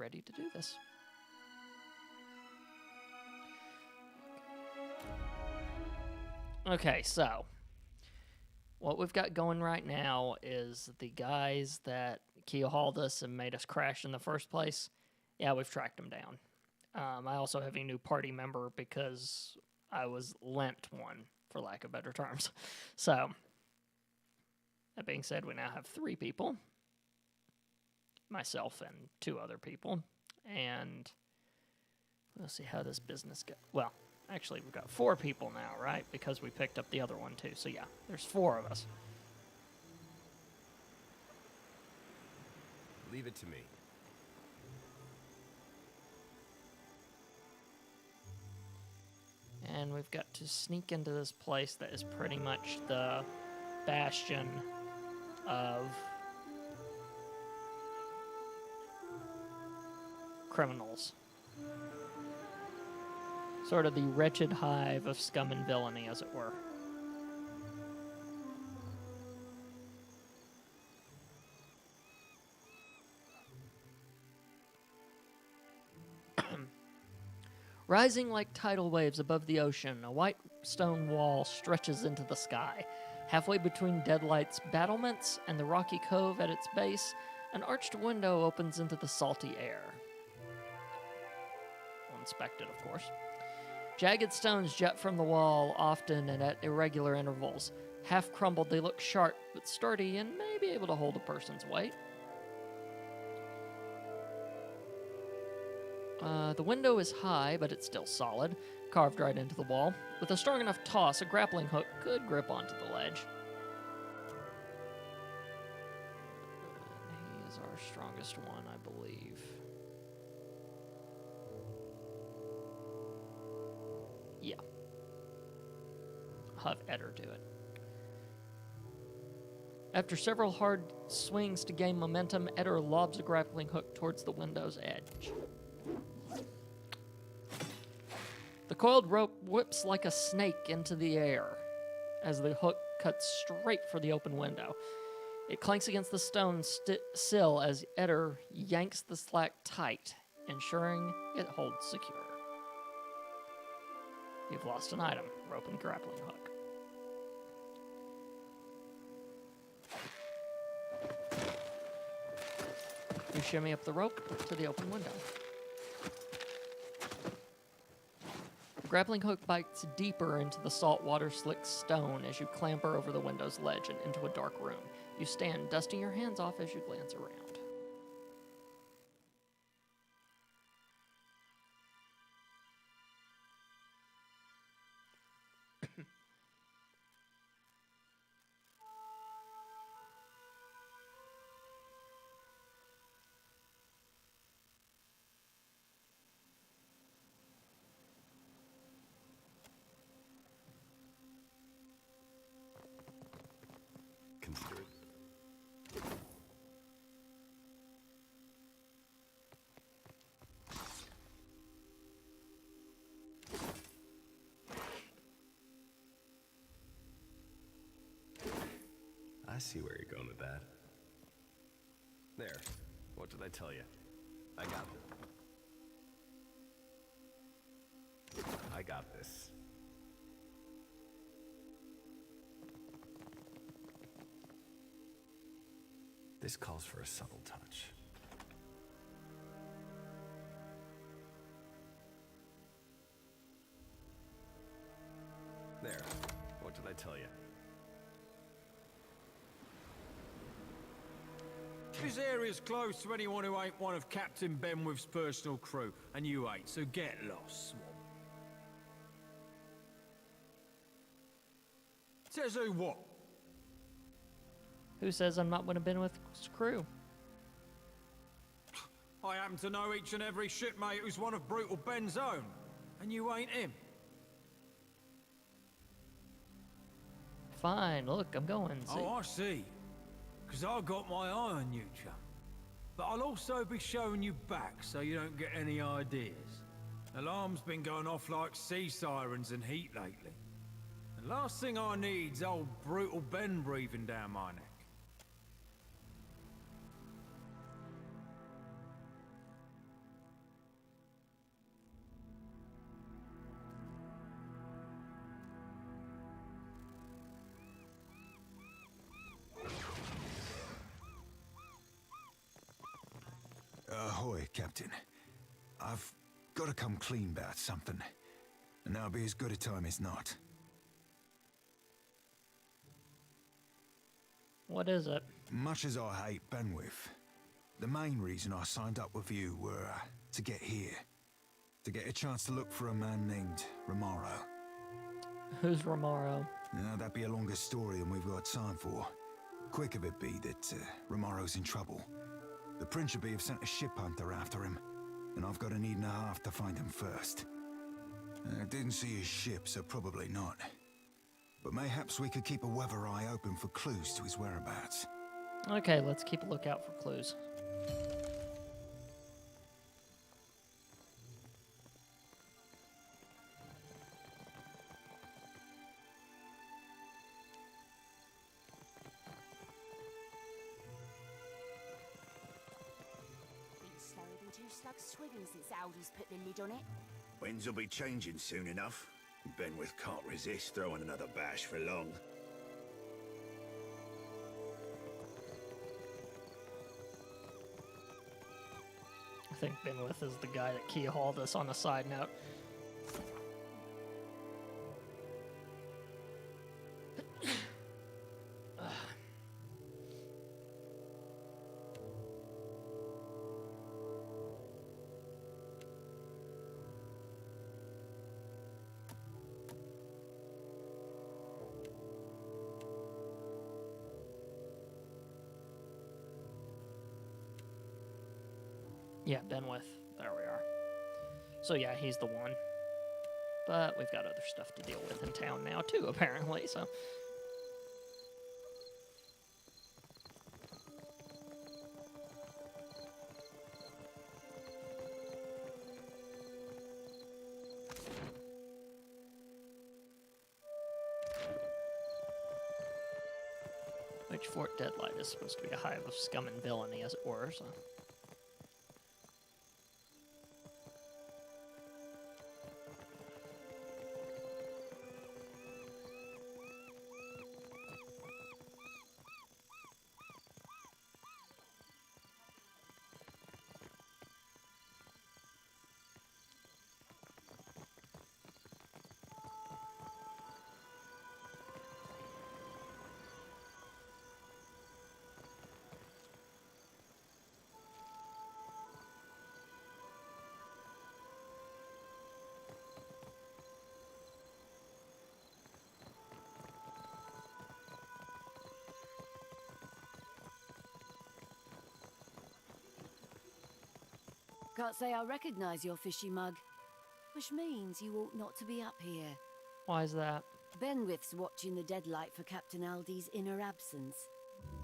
ready to do this. Okay, so what we've got going right now is the guys that keel-hauled us and made us crash in the first place. Yeah, we've tracked them down. I also have a new party member because I was lent one, for lack of better terms. So, that being said, we now have 3 people. Myself and 2 other people. And we'll see how this business goes. Well, actually, we've got 4 people now, right? Because we picked up the other one, too. So, yeah, there's 4 of us. Leave it to me. And we've got to sneak into this place that is pretty much the bastion of criminals. Sort of the wretched hive of scum and villainy, as it were. Rising like tidal waves above the ocean, a white stone wall stretches into the sky. Halfway between Deadlight's battlements and the rocky cove at its base, an arched window opens into the salty air. We'll inspect it, of course. Jagged stones jut from the wall, often and at irregular intervals. Half crumbled, they look sharp but sturdy and may be able to hold a person's weight. The window is high, but it's still solid, carved right into the wall. With a strong enough toss, a grappling hook could grip onto the ledge. He is our strongest one, I believe. Yeah. I'll have Eder do it. After several hard swings to gain momentum, Eder lobs a grappling hook towards the window's edge. The coiled rope whips like a snake into the air as the hook cuts straight for the open window. It clanks against the stone sill as Eder yanks the slack tight, ensuring it holds secure. You've lost an item, rope and grappling hook. You shimmy up the rope to the open window. The grappling hook bites deeper into the saltwater slick stone as you clamber over the window's ledge and into a dark room. You stand, dusting your hands off as you glance around. Consider it. I see where you're going with that. There. What did I tell you? I got this. I got this. This calls for a subtle touch. There. What did I tell you? This area's close to anyone who ain't one of Captain Benwith's personal crew, and you ain't, so get lost, Swamp. Says who what? Who says I'm not one of Benwick's crew? I happen to know each and every shipmate who's one of Brutal Ben's own, and you ain't him. Fine, look, I'm going. See? Oh, I see. Because I got my eye on you, chum. But I'll also be showing you back so you don't get any ideas. Alarm's been going off like sea sirens in heat lately. And last thing I need's old Brutal Ben breathing down my neck. Ahoy, Captain. I've got to come clean about something, and that'll be as good a time as not. What is it? Much as I hate Benwith, the main reason I signed up with you were to get here. To get a chance to look for a man named Romaro. Who's Romaro? Now, that'd be a longer story than we've got time for. Quick of it be that Romaro's in trouble. The Principe have sent a ship hunter after him, and I've got an evening and a half to find him first. I didn't see his ship, so probably not. But mayhaps we could keep a weather eye open for clues to his whereabouts. Okay, let's keep a lookout for clues. Been slower than two slugs swimming since Aldous put the lid on it. Winds will be changing soon enough. Benwith can't resist throwing another bash for long. I think Benwith is the guy that key hauled us on a side note. Yeah, Benwith. There we are. So yeah, he's the one. But we've got other stuff to deal with in town now too, apparently, so. Which Fort Deadlight is supposed to be a hive of scum and villainy, as it were, so. Can't say I recognise your fishy mug. Which means you ought not to be up here. Why is that? Benwith's watching the deadlight for Captain Aldi's inner absence.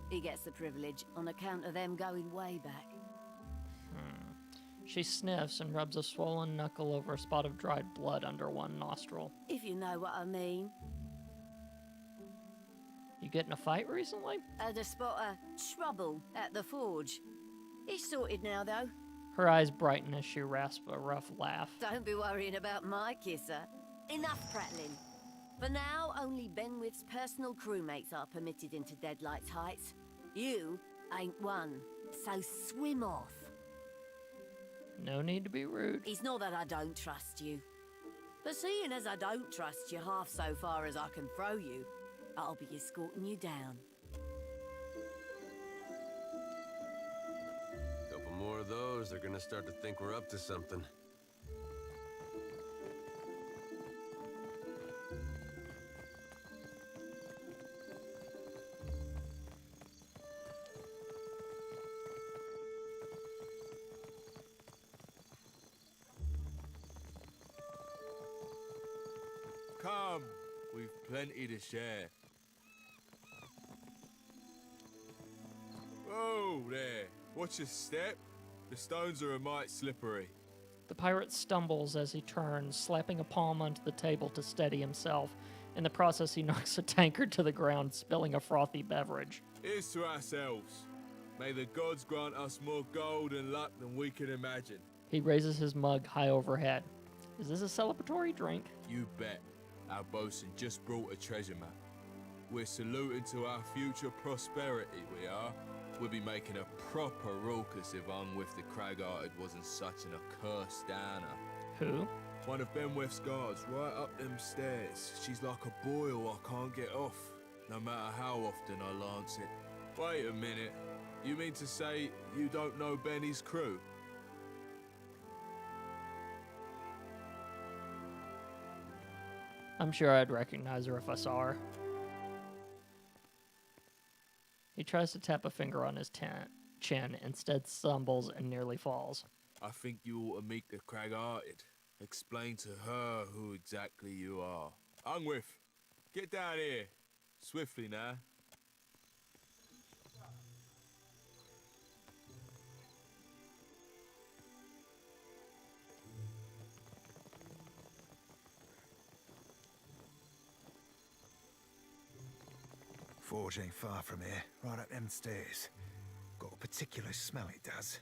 He gets the privilege on account of them going way back. She sniffs and rubs a swollen knuckle over a spot of dried blood under one nostril. If you know what I mean. You get in a fight recently? Had a spot of trouble at the forge. He's sorted now, though. Her eyes brighten as she rasps a rough laugh. Don't be worrying about my kisser. Enough prattling. For now, only Benwith's personal crewmates are permitted into Deadlight's Heights. You ain't one, so swim off. No need to be rude. It's not that I don't trust you. But seeing as I don't trust you half so far as I can throw you, I'll be escorting you down. Couple more of those, they're gonna start to think we're up to something. Come, we've plenty to share. Oh, there. Watch your step. The stones are a mite slippery. The pirate stumbles as he turns, slapping a palm onto the table to steady himself. In the process, he knocks a tankard to the ground, spilling a frothy beverage. Here's to ourselves. May the gods grant us more gold and luck than we can imagine. He raises his mug high overhead. Is this a celebratory drink? You bet. Our bosun just brought a treasure map. We're saluting to our future prosperity, we are. We'd be making a proper ruckus if Unwith the Crag-Hearted wasn't such an accursed downer. Who? One of Benweth's guards, right up them stairs. She's like a boil I can't get off, no matter how often I lance it. Wait a minute. You mean to say you don't know Benny's crew? I'm sure I'd recognize her if I saw her. He tries to tap a finger on his chin, instead stumbles and nearly falls. I think you ought to meet the Crag-Hearted. Explain to her who exactly you are. Unwith, get down here. Swiftly now. Forge ain't far from here, right up them stairs. Got a particular smell it does.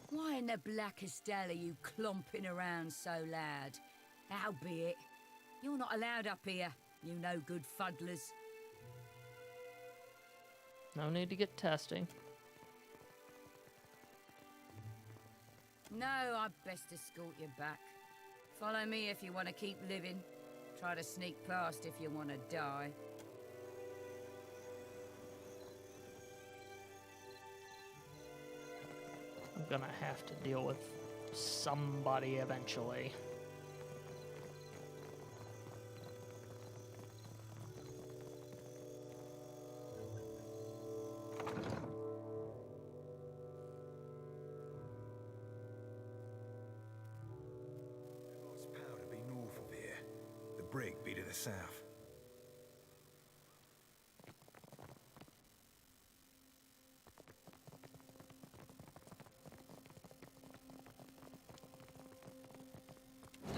Why in the blackest hell are you clomping around so loud? Howbeit, you're not allowed up here, you no good fuddlers. No need to get testy. No, I'd best escort you back. Follow me if you want to keep living. Try to sneak past if you want to die. I'm gonna have to deal with somebody eventually. Lost powder be north of here. The brig be to the south.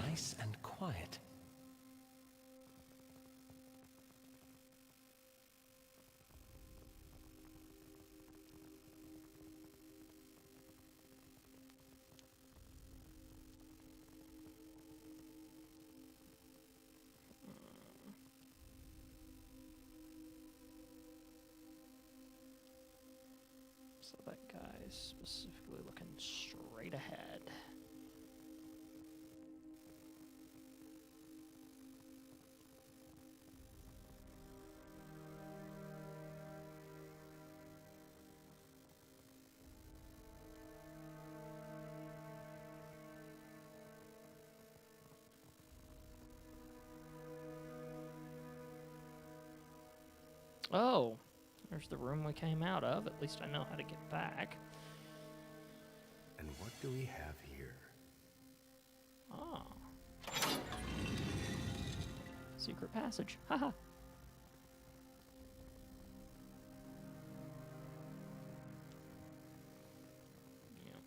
Nice and quiet. So that guy's specifically looking straight ahead. Oh, there's the room we came out of. At least I know how to get back. And what do we have here? Ah. Secret passage. Haha. Yep.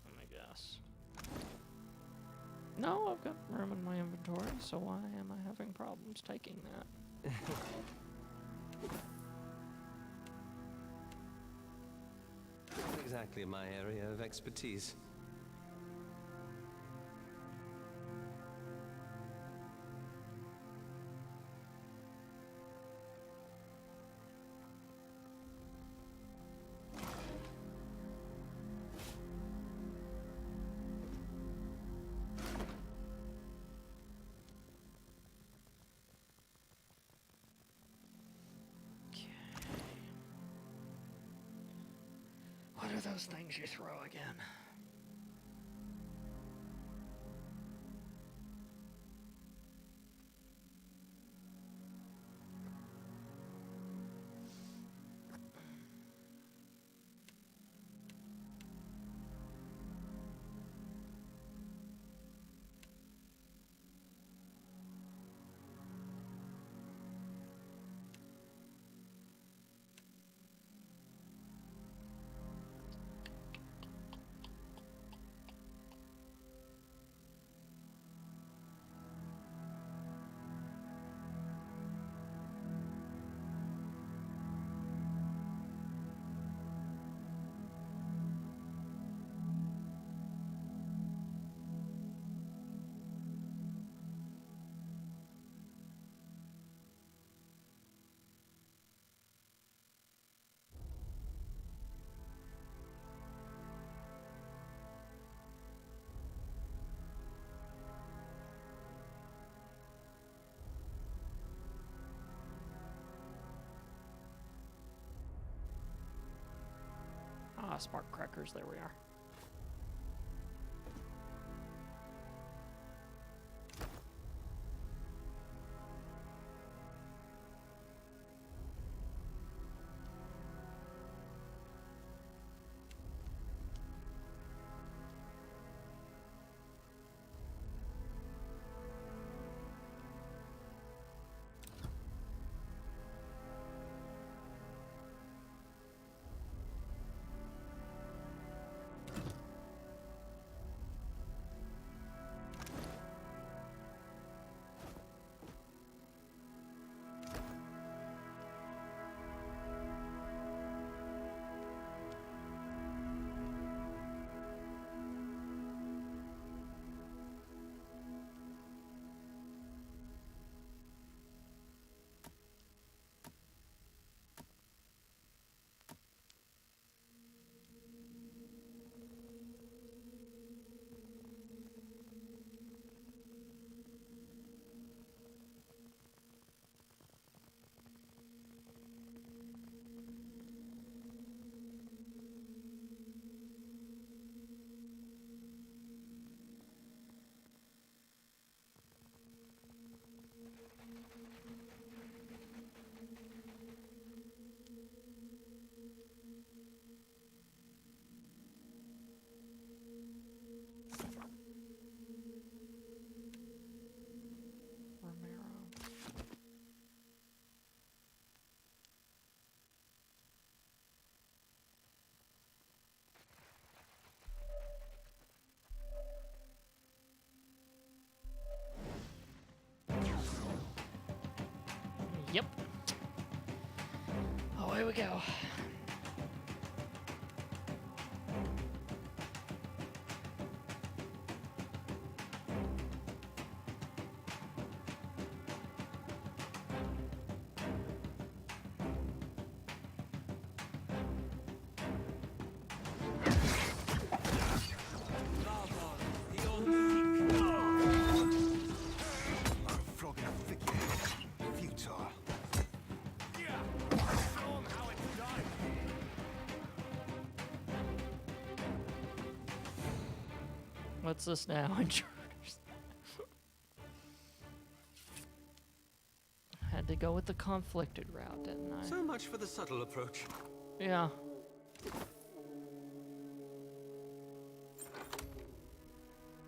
Let me guess. No, I've got room in my inventory, so why am I having problems taking that? Not exactly my area of expertise. What are those things you throw again? Ah, spark crackers. There we are. Yep. Away we go. Flogging a figure. Futile. What's this now? Intruders. Had to go with the conflicted route, didn't I? So much for the subtle approach. Yeah.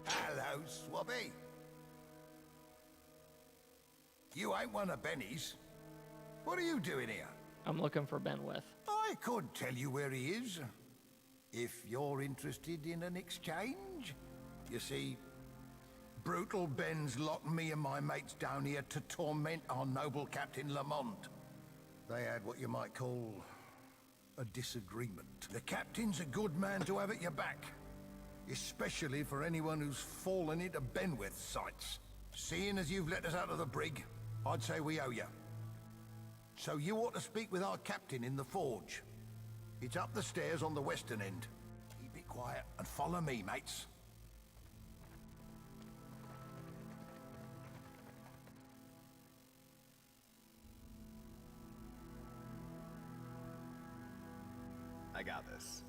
Hello, Swabby. You ain't one of Benny's. What are you doing here? I'm looking for Benwith. I could tell you where he is. If you're interested in an exchange. You see, Brutal Ben's locked me and my mates down here to torment our noble Captain Lamont. They had what you might call a disagreement. The Captain's a good man to have at your back, especially for anyone who's fallen into Benwith's sights. Seeing as you've let us out of the brig, I'd say we owe you. So you ought to speak with our captain in the forge. It's up the stairs on the western end. Keep it quiet and follow me, mates. I got this.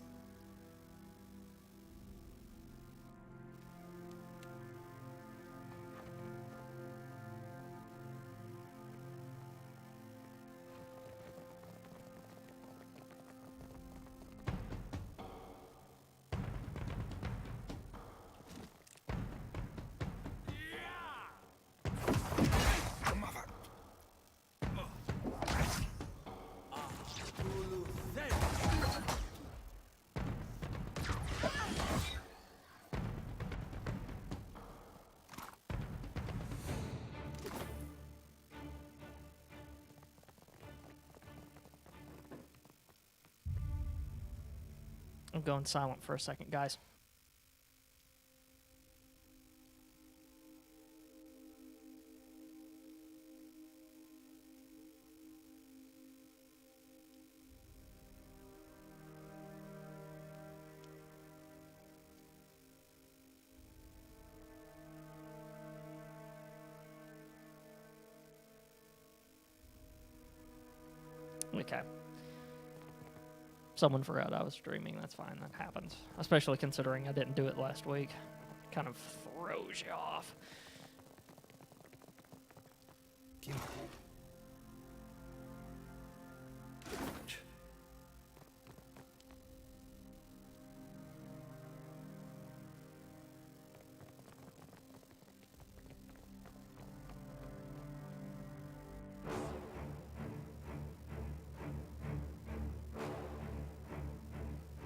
I'm going silent for a second, guys. Okay. someone forgot I was streaming, that's fine. That happens. Especially considering I didn't do it last week. Kind of throws you off.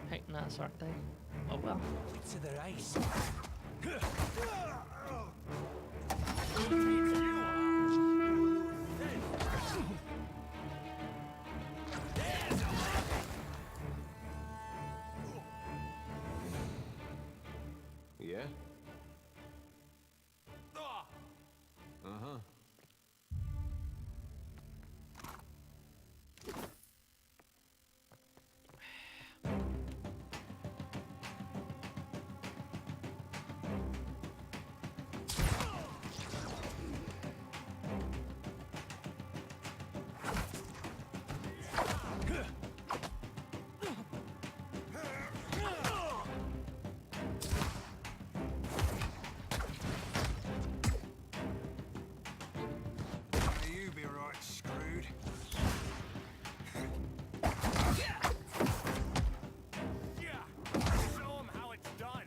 Hating us, aren't they? Oh well. To the race. Yeah? Uh-huh. You be right screwed. Show 'em how it's done.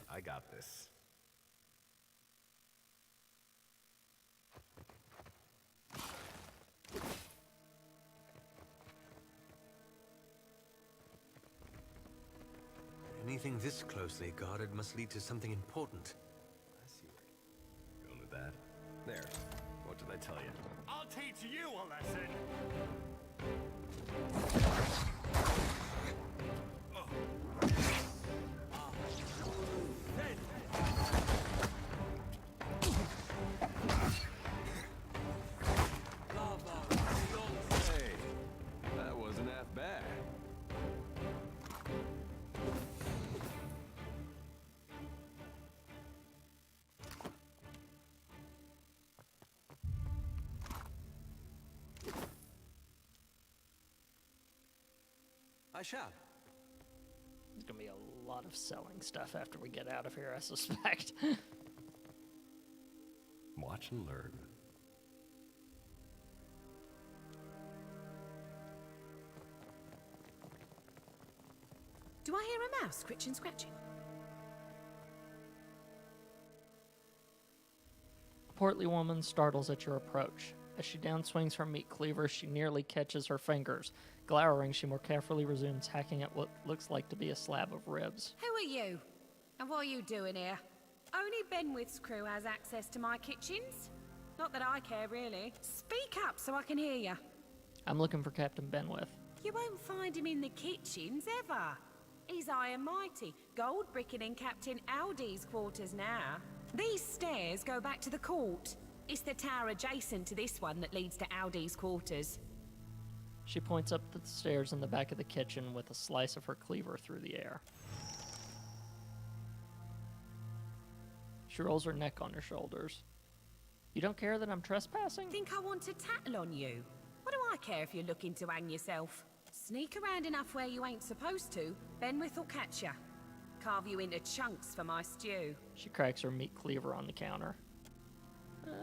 I got this. Anything this closely guarded must lead to something important. I see where you're going with that. There. What did I tell you? I'll teach you a lesson. Hey, that wasn't half bad. I shall. There's gonna be a lot of selling stuff after we get out of here, I suspect. Watch and learn. Do I hear a mouse scritching, scratching? A portly woman startles at your approach. As she downswings her meat cleaver, she nearly catches her fingers. Glowering, she more carefully resumes hacking at what looks like to be a slab of ribs. Who are you? And what are you doing here? Only Benwith's crew has access to my kitchens. Not that I care, really. Speak up so I can hear you. I'm looking for Captain Benwith. You won't find him in the kitchens, ever. He's high and mighty, gold bricking in Captain Aldi's quarters now. These stairs go back to the court. It's the tower adjacent to this one that leads to Aldi's quarters. She points up the stairs in the back of the kitchen with a slice of her cleaver through the air. She rolls her neck on her shoulders. You don't care that I'm trespassing? Think I want to tattle on you? What do I care if you're looking to hang yourself? Sneak around enough where you ain't supposed to, Benwith will catch ya. Carve you into chunks for my stew. She cracks her meat cleaver on the counter.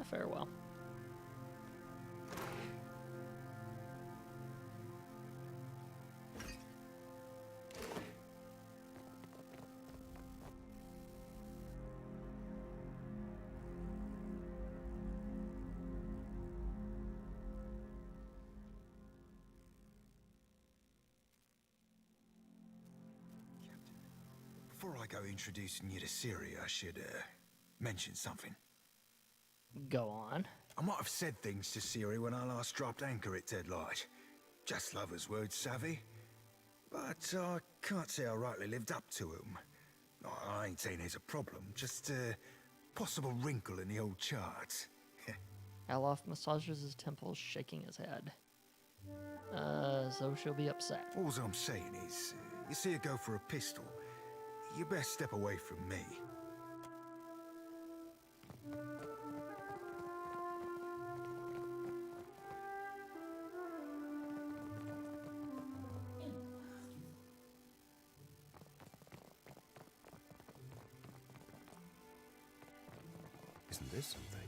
Farewell. Before I go introducing you to Ciri, I should, mention something. Go on. I might have said things to Ciri when I last dropped anchor at Deadlight. Just lovers' words, savvy. But I can't say I rightly lived up to 'em. I ain't saying there's a problem, just a possible wrinkle in the old charts. Alof massages his temples, shaking his head. So she'll be upset. All I'm saying is, you see her go for a pistol, you best step away from me. Isn't this something?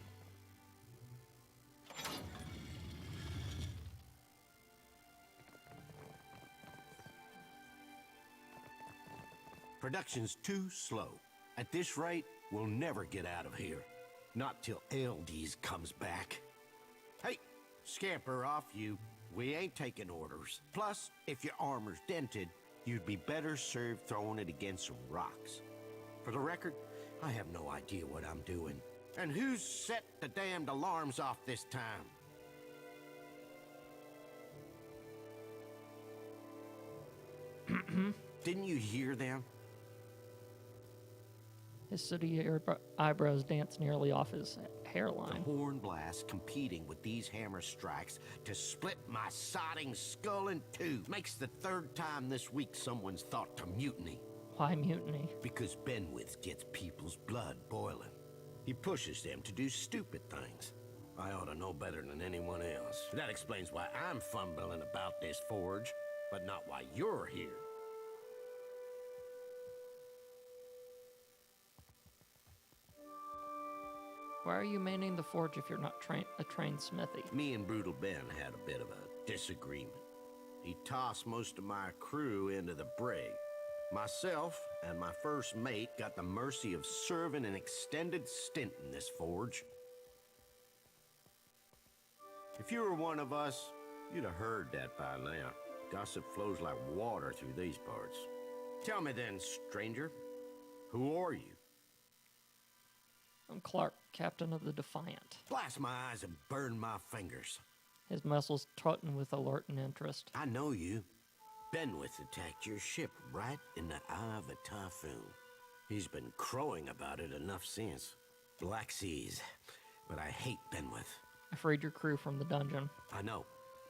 Production's too slow. At this rate, we'll never get out of here. Not till Eldies comes back. Hey, scamper off you. We ain't taking orders. Plus, if your armor's dented, you'd be better served throwing it against some rocks. For the record, I have no idea what I'm doing. And who's set the damned alarms off this time? Didn't you hear them? His sooty eyebrows dance nearly off his The hairline. horn blast competing with these hammer strikes to split my sodding skull in two. Makes the third time this week someone's thought to mutiny. Why mutiny? Because Benwith gets people's blood boiling. He pushes them to do stupid things. I ought to know better than anyone else. That explains why I'm fumbling about this forge, but not why you're here. Why are you manning the forge if you're not a trained smithy? Me and Brutal Ben had a bit of a disagreement. He tossed most of my crew into the brig. Myself and my first mate got the mercy of serving an extended stint in this forge. If you were one of us, you'd have heard that by now. Gossip flows like water through these parts. Tell me then, stranger, who are you? I'm Clark, captain of the Defiant. Blast my eyes and burn my fingers. His muscles tauten with alert and interest. I know you. Benwith attacked your ship right in the eye of a typhoon. He's been crowing about it enough since. Black Seas. But I hate Benwith. I freed your crew from the dungeon. I know.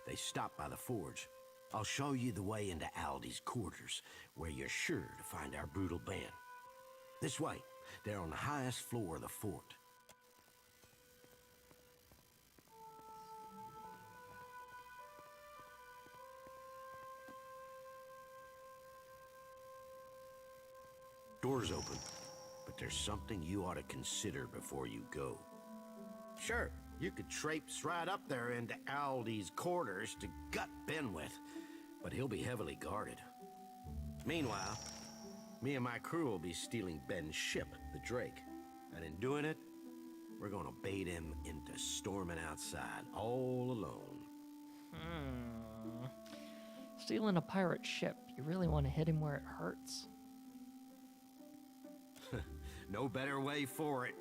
They stopped by the forge. I'll show you the way into Aldi's quarters, where you're sure to find our brutal band. This way. They're on the highest floor of the fort. Door's open, but there's something you ought to consider before you go. Sure, you could traipse right up there into Aldi's quarters to gut Benwith, but he'll be heavily guarded. Meanwhile, me and my crew will be stealing Ben's ship, the Drake. And in doing it, we're gonna bait him into storming outside all alone. Stealing a pirate ship, you really want to hit him where it hurts? No better way for it.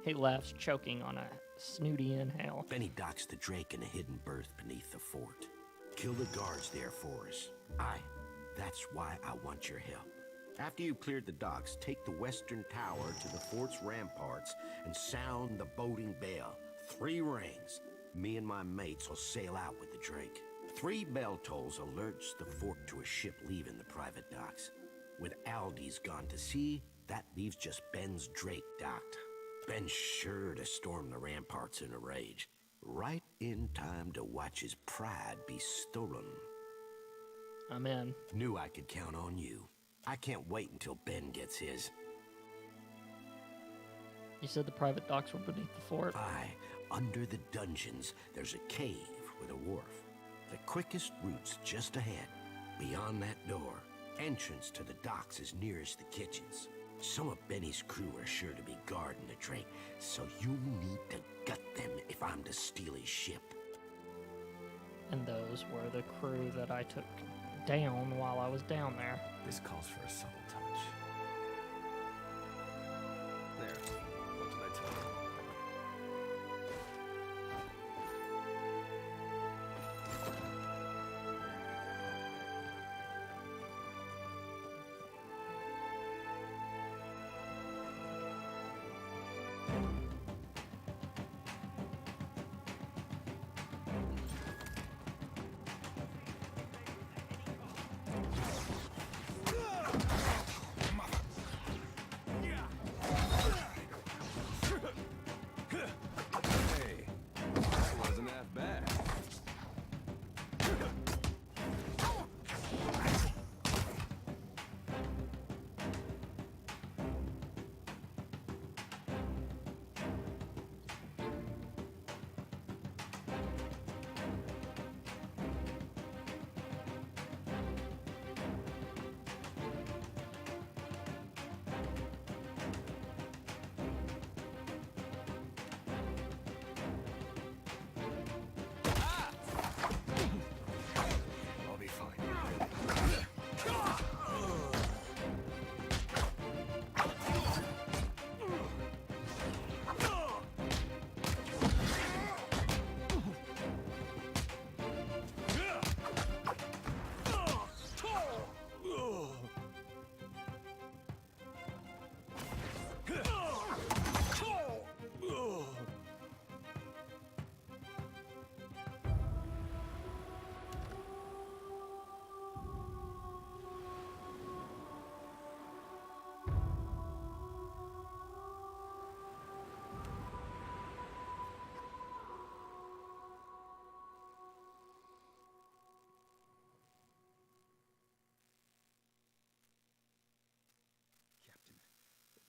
He laughs, choking on a snooty inhale. Benny docks the Drake in a hidden berth beneath the fort. Kill the guards there for us. Aye, that's why I want your help. After you've cleared the docks, take the western tower to the fort's ramparts and sound the boating bell. 3 rings. Me and my mates will sail out with the Drake. 3 bell tolls alerts the fort to a ship leaving the private docks. With Aldi's gone to sea, that leaves just Ben's Drake docked. Ben's sure to storm the ramparts in a rage. Right in time to watch his pride be stolen. I'm in. Knew I could count on you. I can't wait until Ben gets his. You said the private docks were beneath the fort? Aye, under the dungeons, there's a cave with a wharf. The quickest route's just ahead, beyond that door. Entrance to the docks is nearest the kitchens. Some of Benny's crew are sure to be guarding the Drake, so you need to gut them if I'm to steal his ship. And those were the crew that I took down while I was down there. This calls for a subtle touch. There. What did I tell you?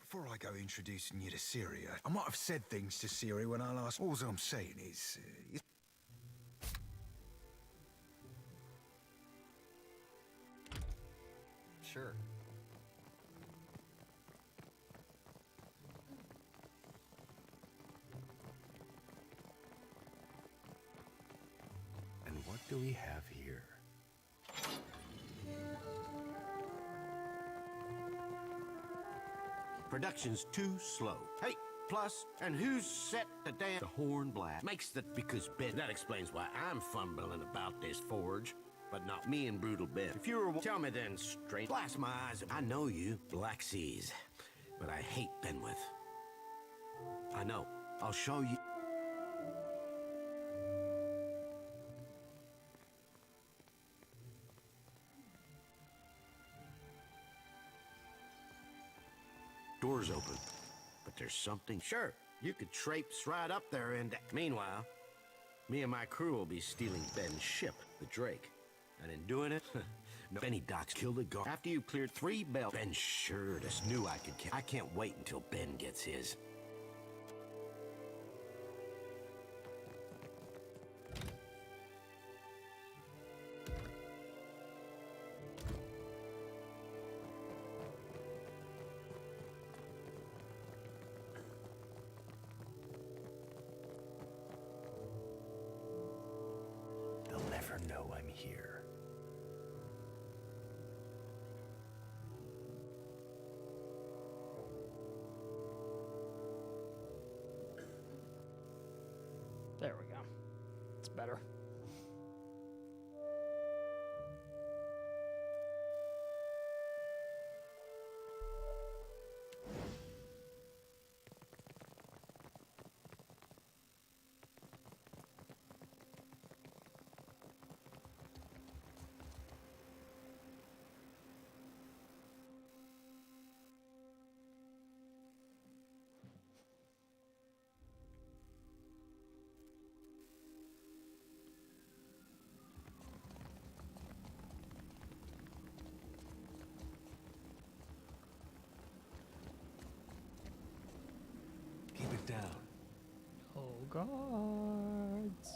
before I go introducing you to Syria, I might have said things to Syria when I last... All I'm saying is... Sure. And what do we have here? Production's too slow. Hey, plus, and who's set the damn horn blast? Makes the... Because Ben... That explains why I'm fumbling about this forge. But not me and Brutal Ben. If you were... Tell me then, straight. Blast my eyes. I know you, Black Seas. But I hate Benwith. I know. I'll show you... Doors open. But there's something... Sure, you could traipse right up there and... Meanwhile, me and my crew will be stealing Ben's ship, the Drake. And in doing it, no, Benny Docks killed a guard. After you cleared 3 bells, Ben sure just knew I could kill. I can't wait until Ben gets his. They'll never know I'm here. There we go. It's better. Keep it down. Oh, guards.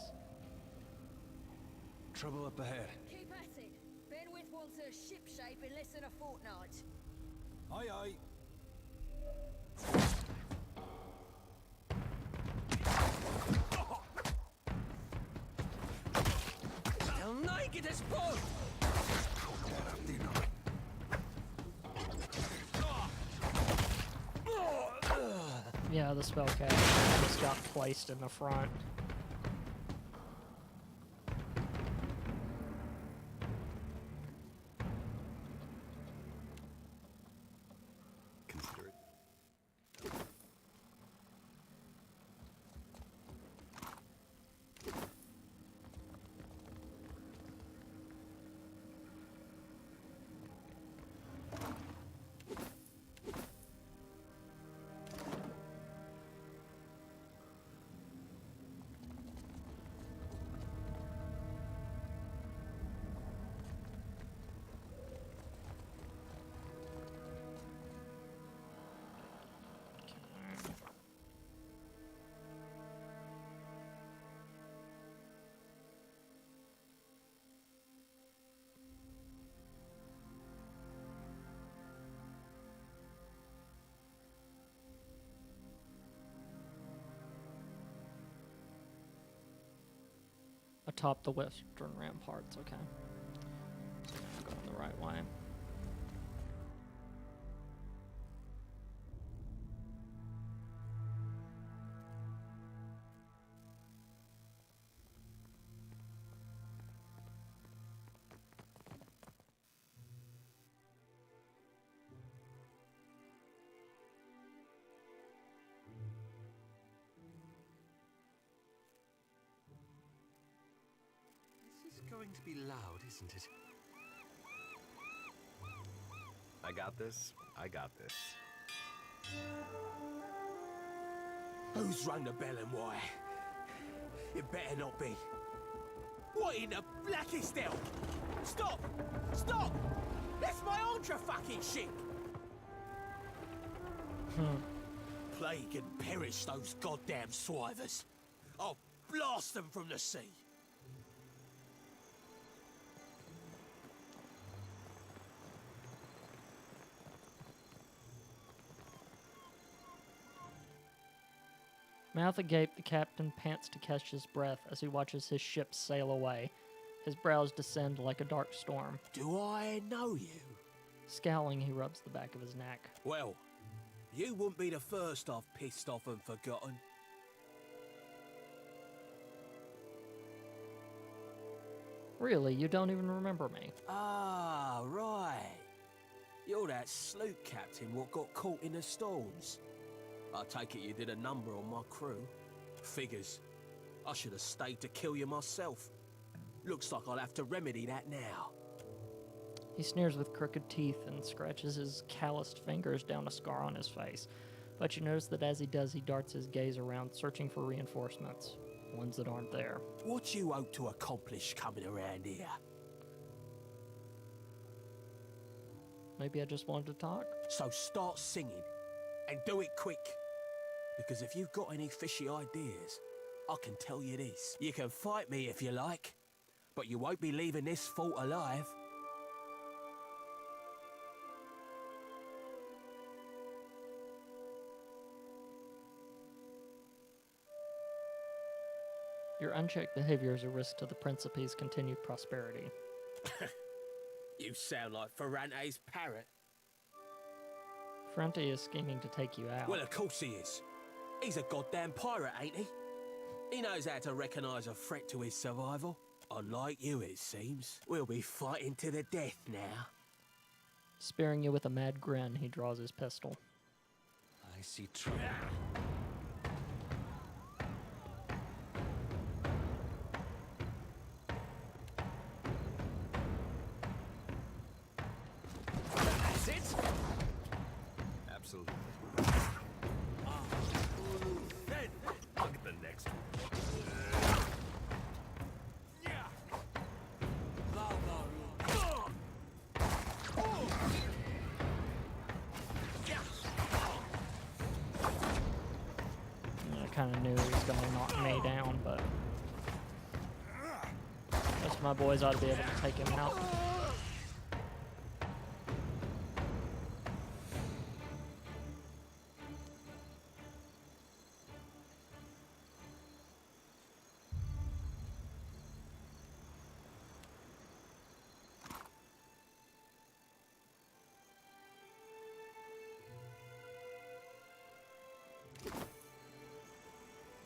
Trouble up ahead. Keep at it. Benwith wants her ship shape in less than a fortnight. Aye, aye. Still naked as fuck! Yeah, the spellcaster just got placed in the front. Consider it. Atop the western ramparts, okay. Going the right way. This is going to be loud, isn't it? I got this. I got this. Who's rung the bell and why? It better not be. What in the blackest hell? Stop! Stop! That's my ultra fucking ship! Plague and perish those goddamn swivers. I'll blast them from the sea. Mouth agape, the captain pants to catch his breath as he watches his ship sail away. His brows descend like a dark storm. Do I know you? Scowling, he rubs the back of his neck. Well, you wouldn't be the first I've pissed off and forgotten. Really, you don't even remember me? Ah, right. You're that sloop captain what got caught in the storms. I take it you did a number on my crew. Figures. I should have stayed to kill you myself. Looks like I'll have to remedy that now. He sneers with crooked teeth and scratches his calloused fingers down a scar on his face. But you notice that as he does, he darts his gaze around, searching for reinforcements. Ones that aren't there. What you hope to accomplish coming around here? Maybe I just wanted to talk? So start singing. And do it quick. Because if you've got any fishy ideas, I can tell you this. You can fight me if you like, but you won't be leaving this fort alive. Your unchecked behavior is a risk to the Principe's continued prosperity. You sound like Ferrante's parrot. Ferrante is scheming to take you out. Well, of course he is. He's a goddamn pirate, ain't he? He knows how to recognise a threat to his survival. Unlike you, it seems. We'll be fighting to the death now. Spearing you with a mad grin, he draws his pistol. I see trouble. That's it? Absolutely. I'll get the next one. I kind of knew he was going to knock me down, but most of my boys ought to be able to take him out.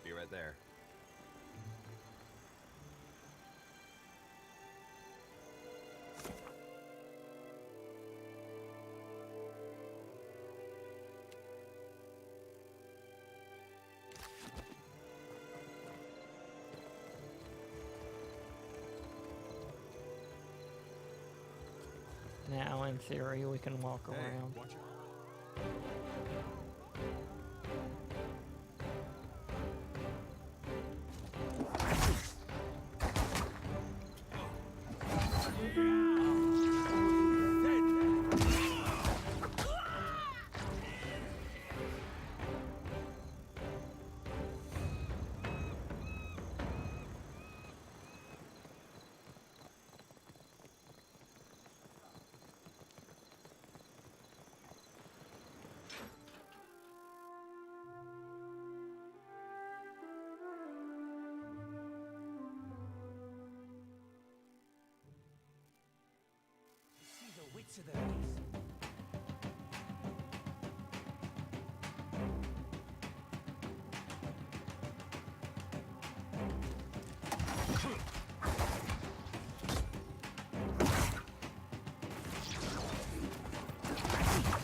Be right there. Now, in theory, we can walk around. See the wits of the beast.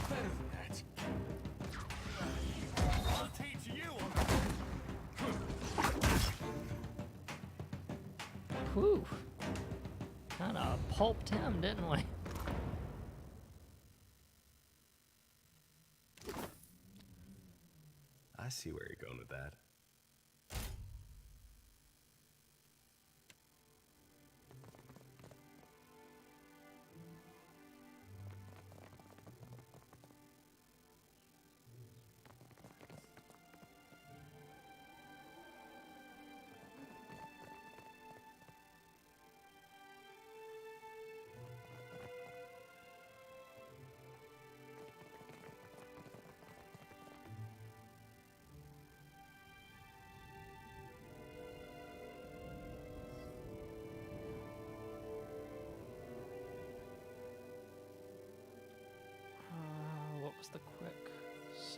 Better than that. I'll teach you. Whew. Kind of pulped him, didn't we? I see where you're going with that.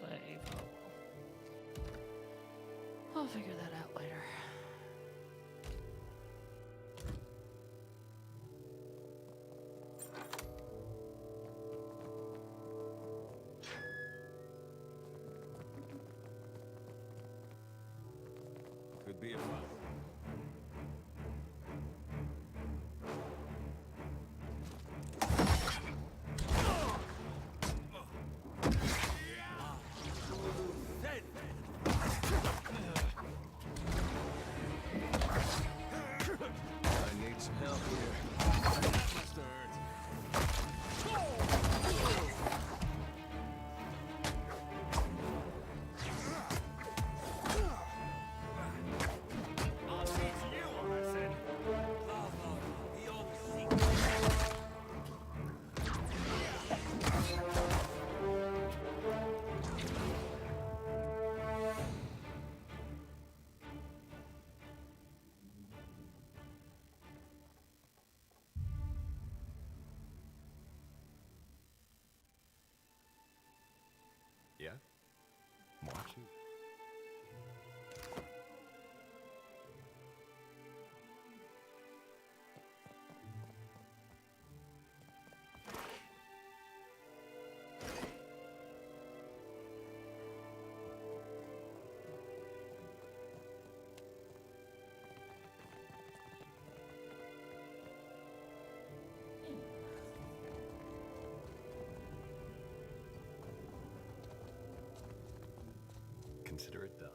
save. Oh well. I'll figure that out later. Could be a fight. I need some help here. That must hurt. Yeah? I'm watching. Consider it done.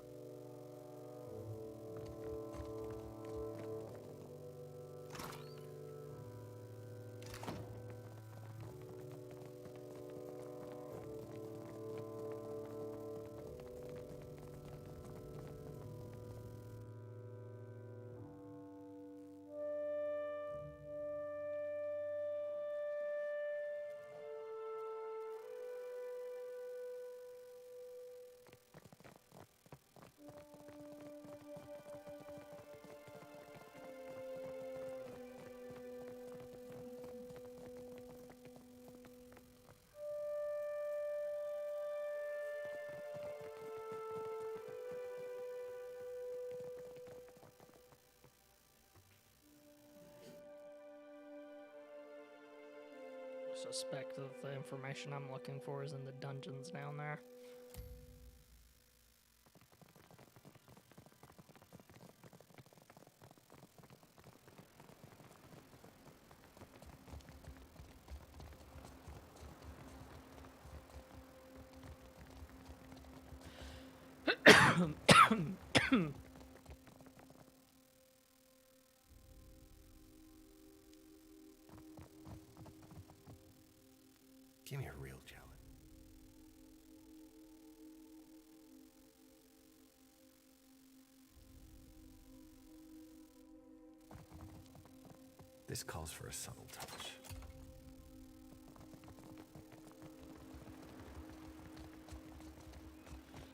Suspect that the information I'm looking for is in the dungeons down there. Give me a real challenge. This calls for a subtle touch.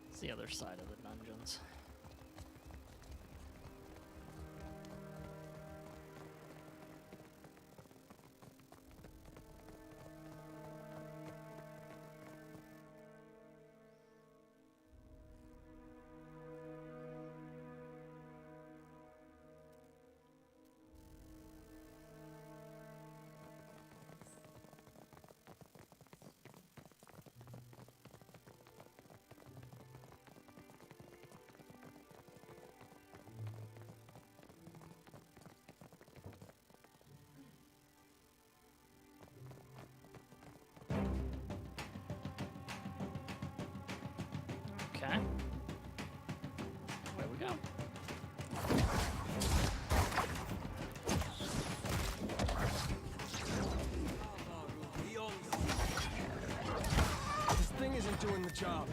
It's the other side of the dungeons. Okay. Away we go. This thing isn't doing the job.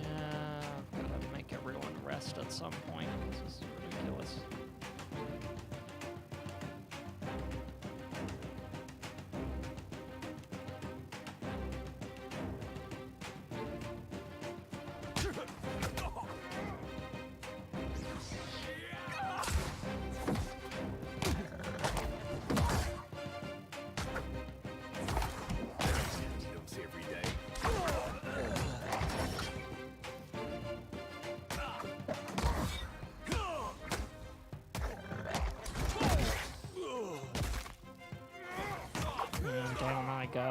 Yeah, gotta make everyone rest at some point. This is ridiculous.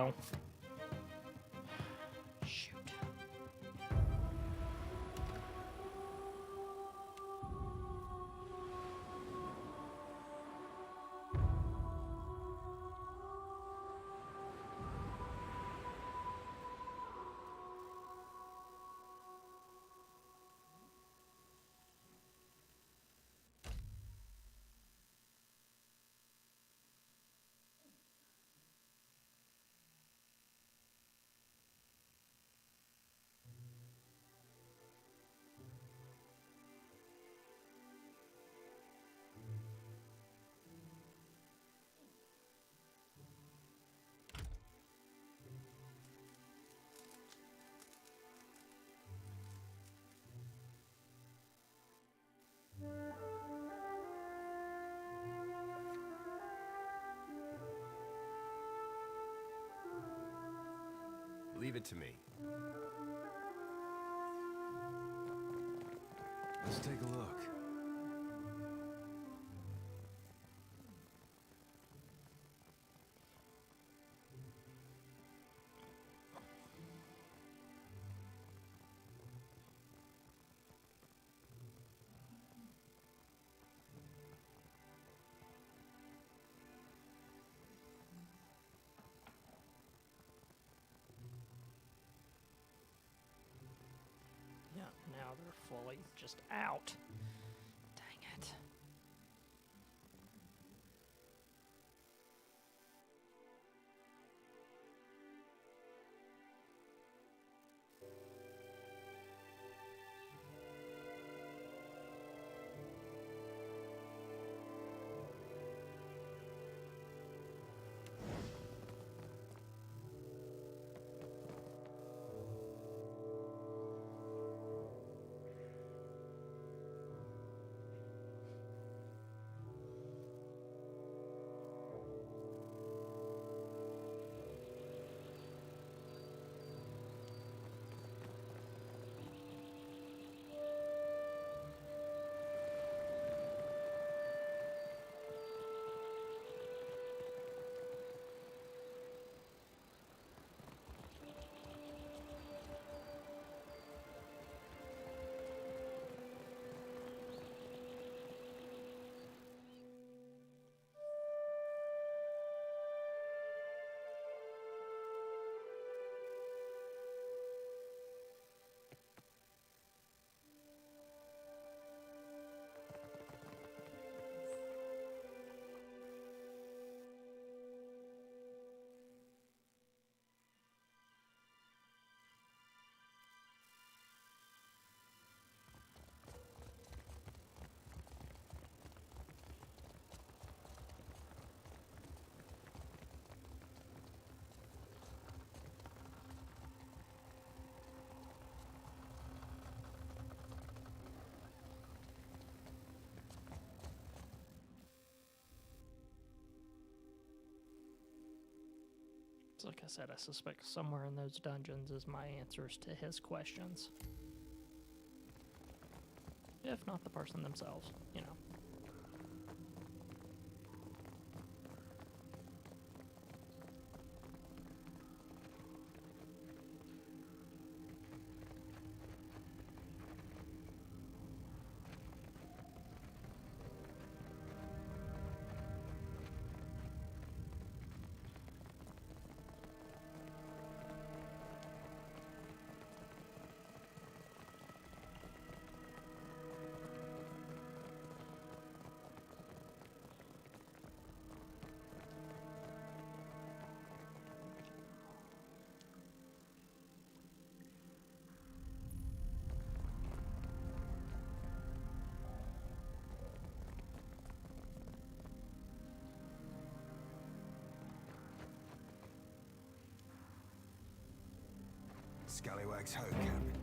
no. Shoot. Leave it to me. Let's take a look. Yeah, now they're fully just out. Dang it. So like I said, I suspect somewhere in those dungeons is my answers to his questions. If not the person themselves, you know. Scallywag's Hoe, Captain.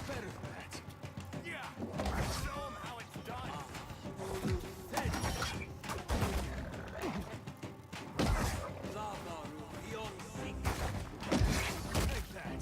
Better than that. Yeah. Show 'em how it's done. Take that.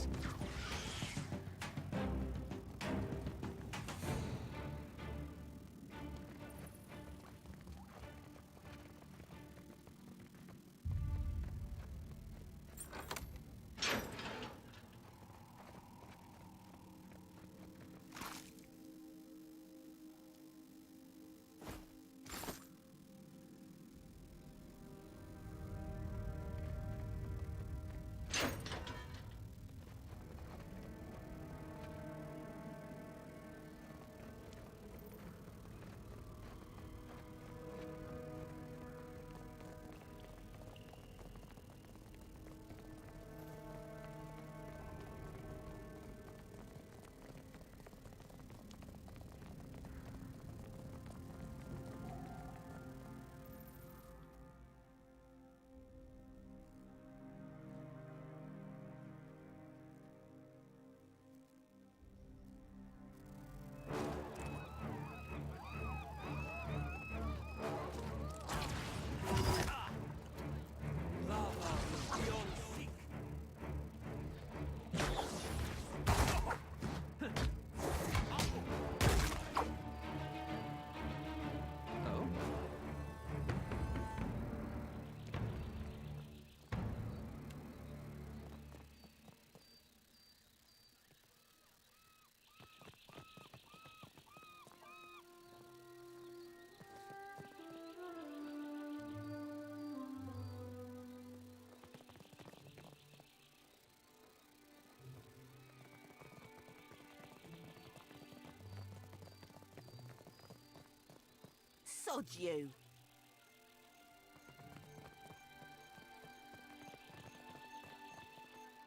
Sod you.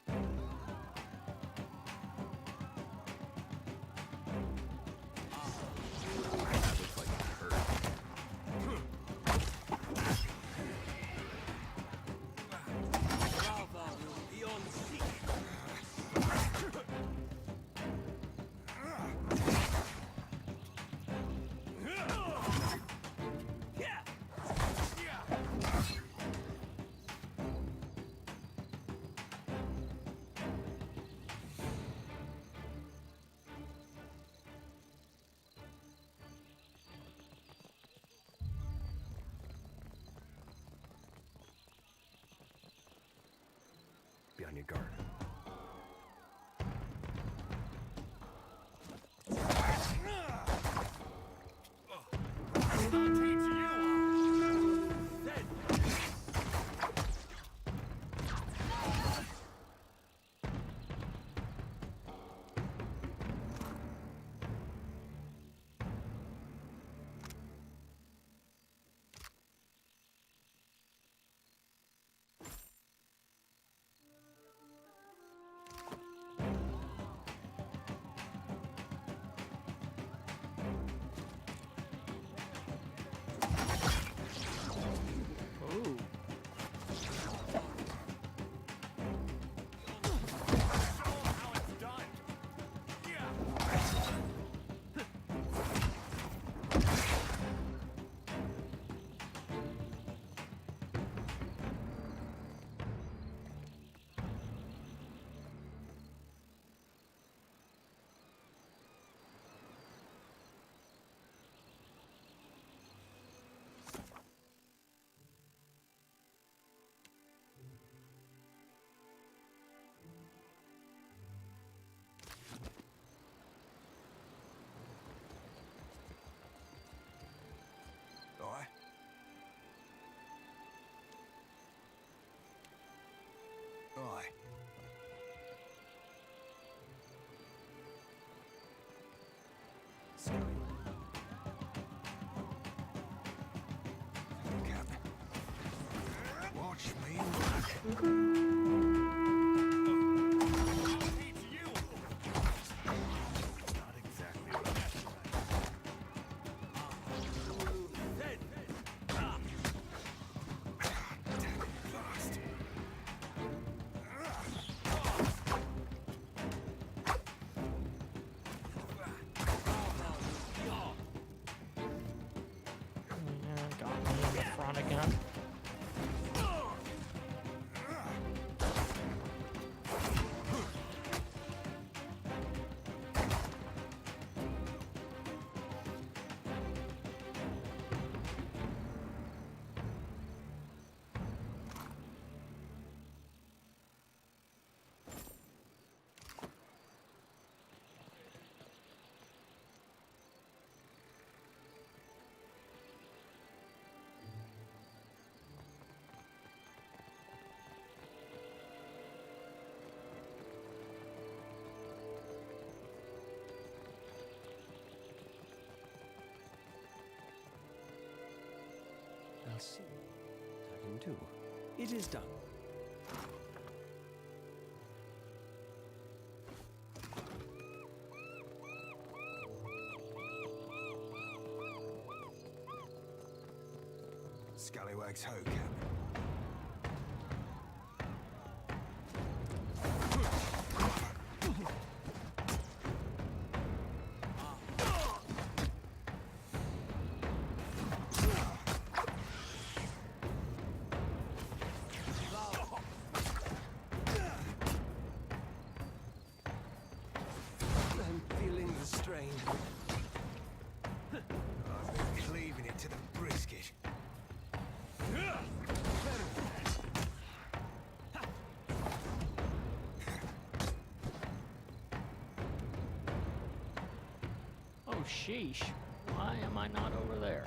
That looks like it hurt. Be on your guard. Ooh. Aye. Aye. Captain. Watch me work. Not exactly what I Blast. Yeah, got me in the front again. I'll see what I can do. It is done. Scallywags ho, Captain. I'm feeling the strain. I've been cleaving it to the brisket. Oh, sheesh. Why am I not over there?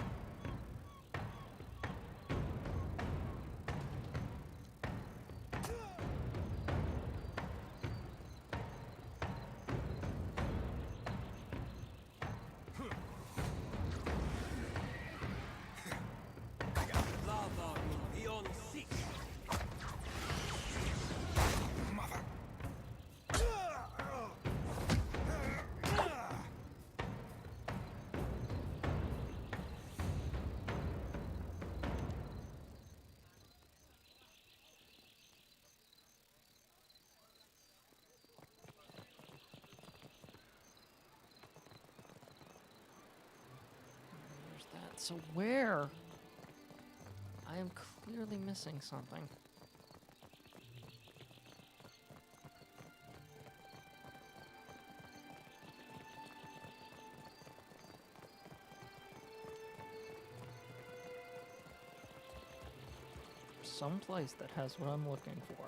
So where? I am clearly missing something. Some place that has what I'm looking for.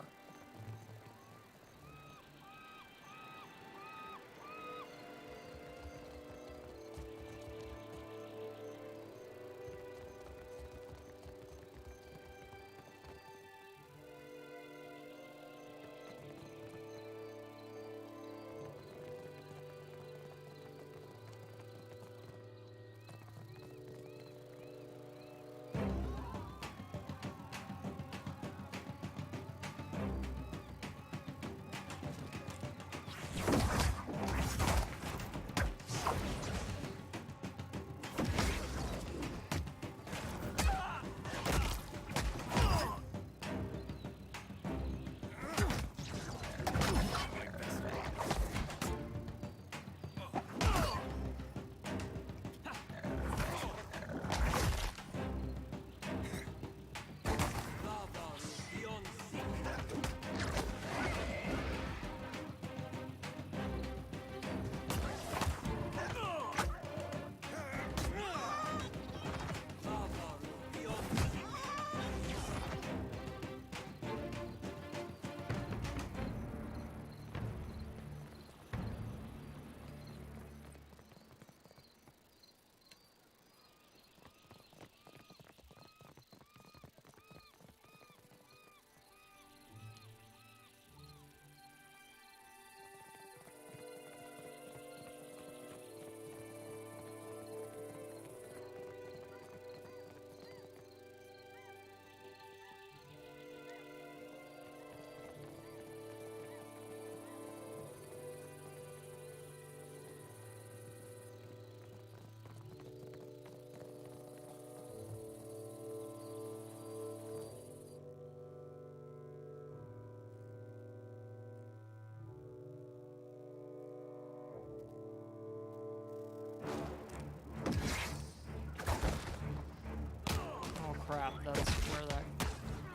Crap, that's where that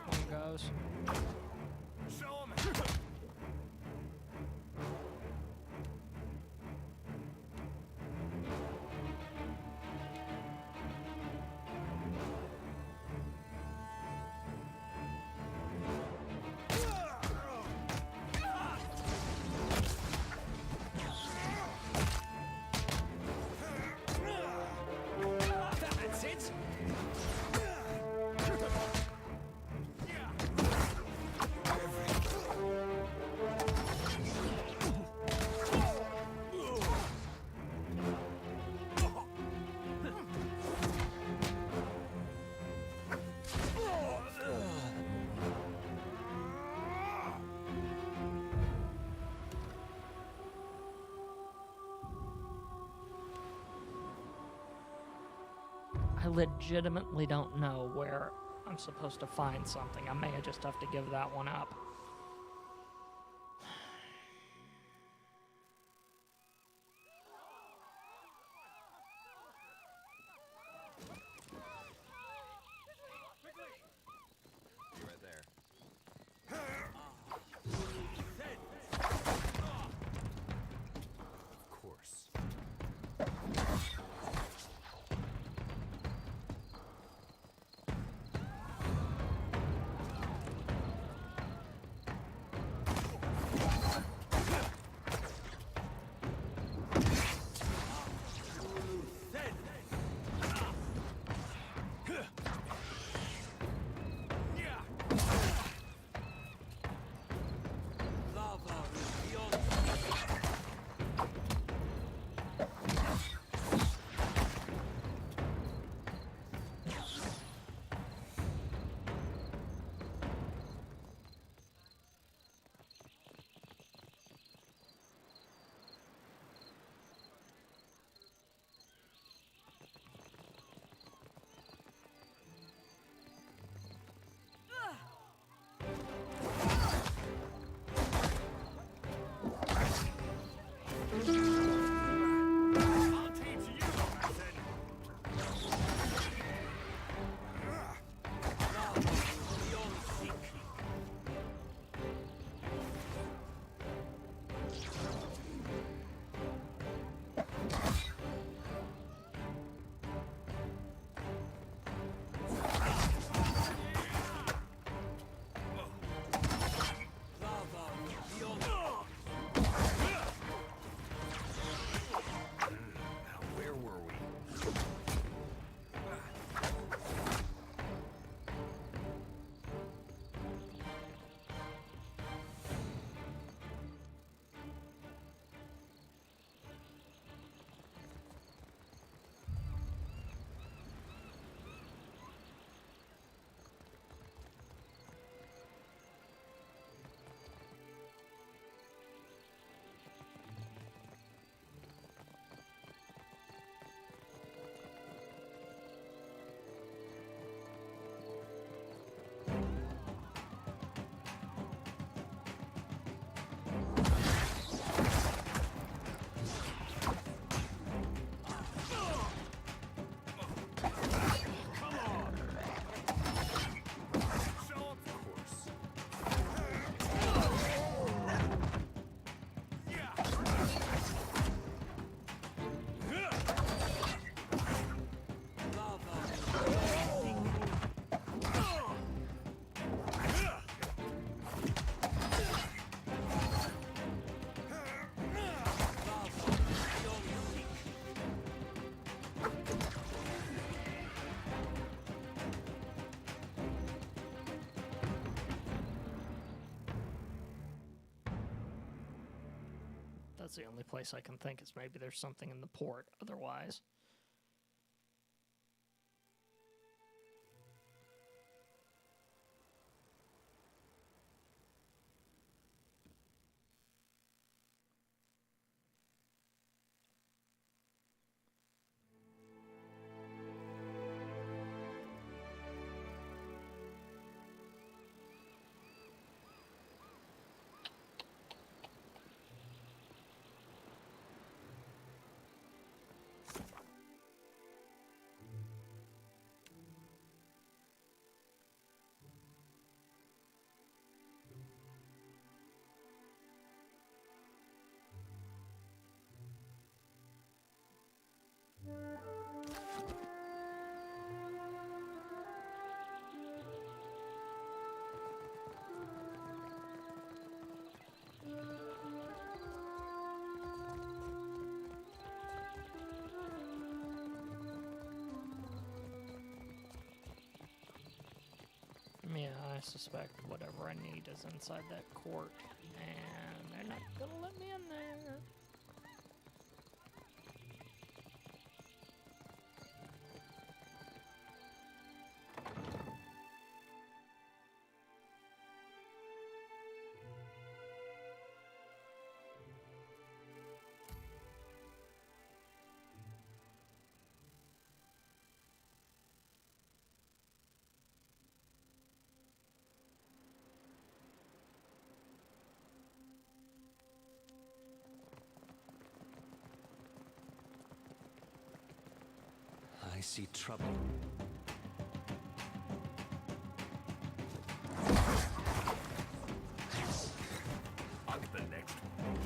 one goes. That's it! I legitimately don't know where I'm supposed to find something. I may just have to give that one up. Be right there. Of course. That's the only place I can think is maybe there's something in the port otherwise. Yeah, I suspect whatever I need is inside that court, and they're not gonna let me in there. I see trouble. I'll get the next one.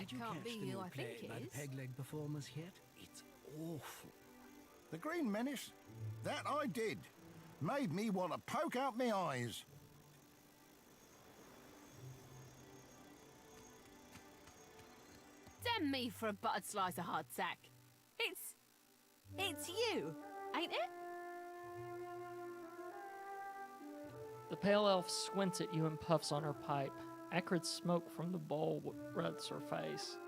Did you can't catch be the who new I think play it by the is. peg leg performers yet? It's awful. The Green Menace? That I did. Made me want to poke out my eyes. Damn me for a buttered slice of hardsack. It's you, ain't it? The pale elf squints at you and puffs on her pipe. Acrid smoke from the bowl rubs her face.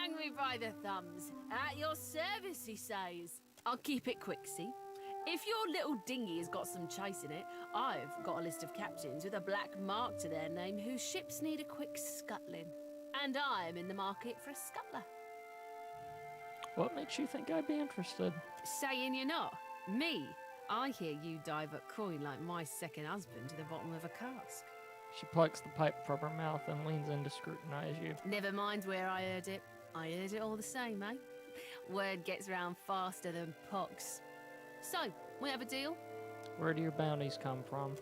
Angry by the thumbs. At your service, he says. I'll keep it quick, see? If your little dinghy has got some chase in it, I've got a list of captains with a black mark to their name whose ships need a quick scuttling. And I'm in the market for a scuttler. What makes you think I'd be interested? Saying you're not. Me. I hear you divert coin like my second husband to the bottom of a cask. She plucks the pipe from her mouth and leans in to scrutinize you. Never mind where I heard it. I heard it all the same, eh? Word gets round faster than pox. So, we have a deal? Where do your bounties come from?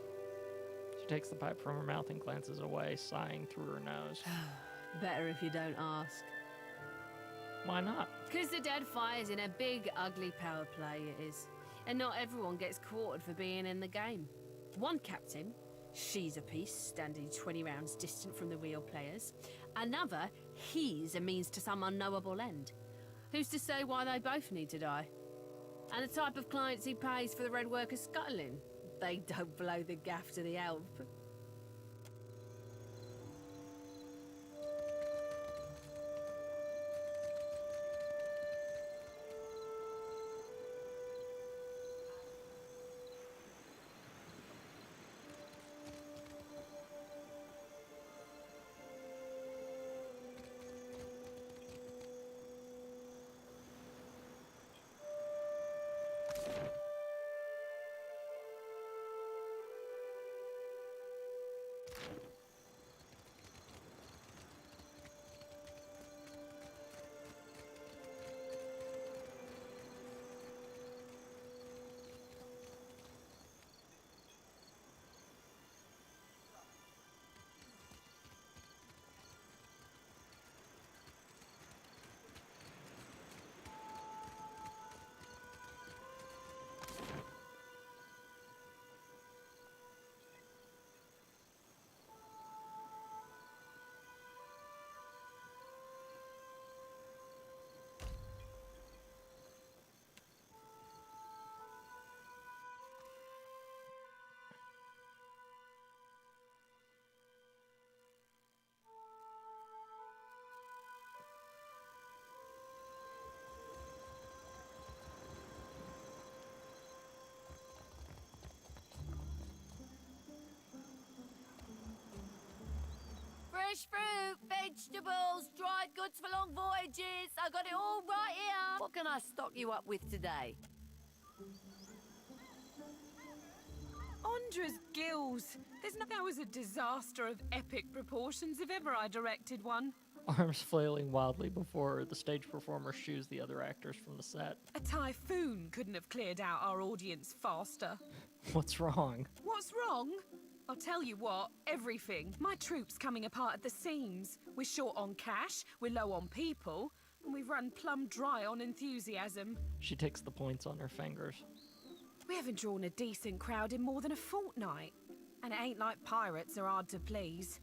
She takes the pipe from her mouth and glances away, sighing through her nose. Better if you don't ask. Why not? 'Cause the dead fire's in a big, ugly power play, it is. And not everyone gets quartered for being in the game. One captain, she's a piece, standing 20 rounds distant from the real players. Another, he's a means to some unknowable end. Who's to say why they both need to die? And the type of clients he pays for the red workers scuttling. They don't blow the gaff to the elf. Fresh fruit, vegetables, dried goods for long voyages. I got it all right here. What can I stock you up with today? Andra's gills. That was a disaster of epic proportions if ever I directed one. Arms flailing wildly before her, the stage performer shoos the other actors from the set. A typhoon couldn't have cleared out our audience faster. What's wrong? What's wrong? I'll tell you what, everything. My troop's coming apart at the seams. We're short on cash, we're low on people, and we've run plumb dry on enthusiasm. She ticks the points on her fingers. We haven't drawn a decent crowd in more than a fortnight. And it ain't like pirates are hard to please.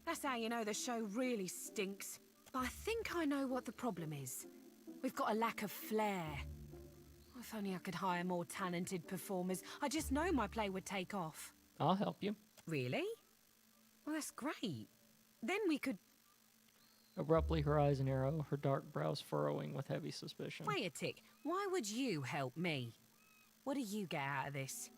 That's how you know the show really stinks. But I think I know what the problem is. We've got a lack of flair. If only I could hire more talented performers. I just know my play would take off. I'll help you. Really? Well, that's great. Then we could... Abruptly, her eyes narrow, her dark brows furrowing with heavy suspicion. Wait a tick. Why would you help me? What do you get out of this?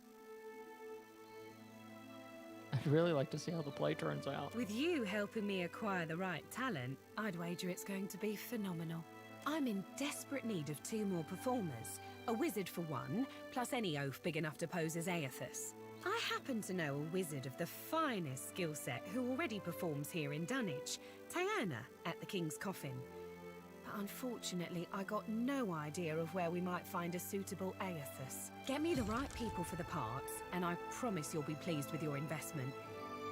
I'd really like to see how the play turns out. With you helping me acquire the right talent, I'd wager it's going to be phenomenal. I'm in desperate need of 2 more performers. A wizard for one, plus any oaf big enough to pose as Aethys. I happen to know a wizard of the finest skill set who already performs here in Dunwich, Tiana at the King's Coffin. But unfortunately, I got no idea of where we might find a suitable Aethys. Get me the right people for the parts, and I promise you'll be pleased with your investment.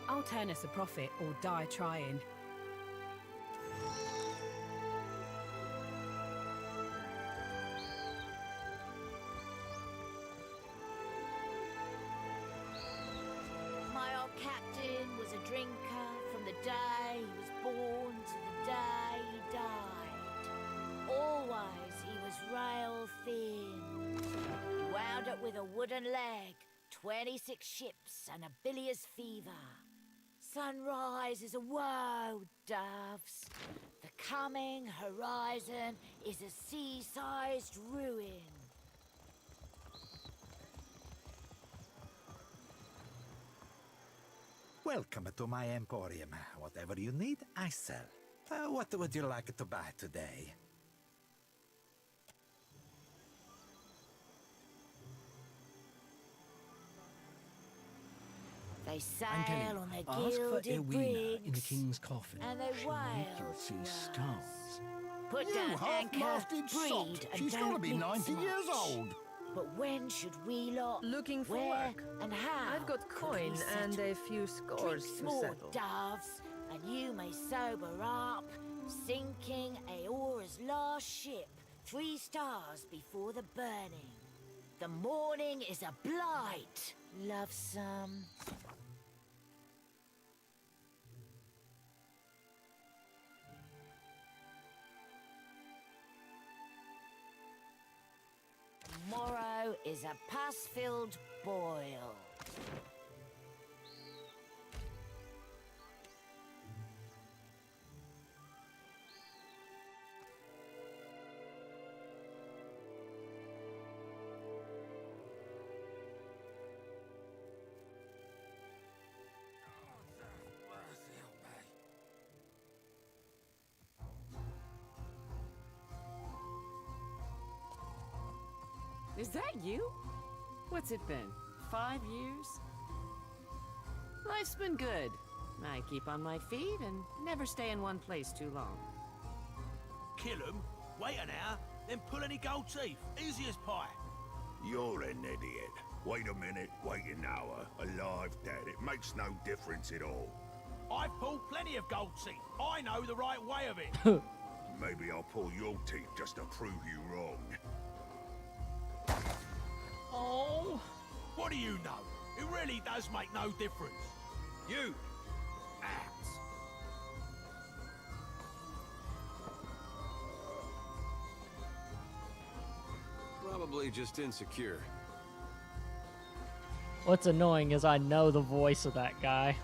I'll turn us a profit or die trying. My old captain was a drinker from the day he was born to the day he died. Always he was rail thin. He wound up with a wooden leg, 26 ships and a bilious fever. Sunrise is a woe, doves. The coming horizon is a sea-sized ruin. Welcome to my emporium. Whatever you need, I sell. What would you like to buy today? They I'm telling sail you, on their ask for gilded Ewena in the brigs, king's coffin. and they She'll make you wail see to us. stars. Put You down anchor, half-masted breed, sot. and She's don't gotta be mince 90 years much. old. But when should we lot? Looking for where work. and how? I've got could we coin and settle? a few scores Drink to small, settle. doves, and you may sober up. Sinking Aora's last ship, 3 stars before the burning. The morning is a blight. Love some. Tomorrow is a pus-filled boil. Is that you? What's it been? 5 years? Life's been good. I keep on my feet and never stay in one place too long. Kill him, wait an hour, then pull any gold teeth. Easy as pie. You're an idiot. Wait a minute, wait an hour. Alive, dead, it makes no difference at all. I've pulled plenty of gold teeth. I know the right way of it. Maybe I'll pull your teeth just to prove you wrong. Oh! What do you know? It really does make no difference. You! Act! Probably just insecure. What's annoying is I know the voice of that guy.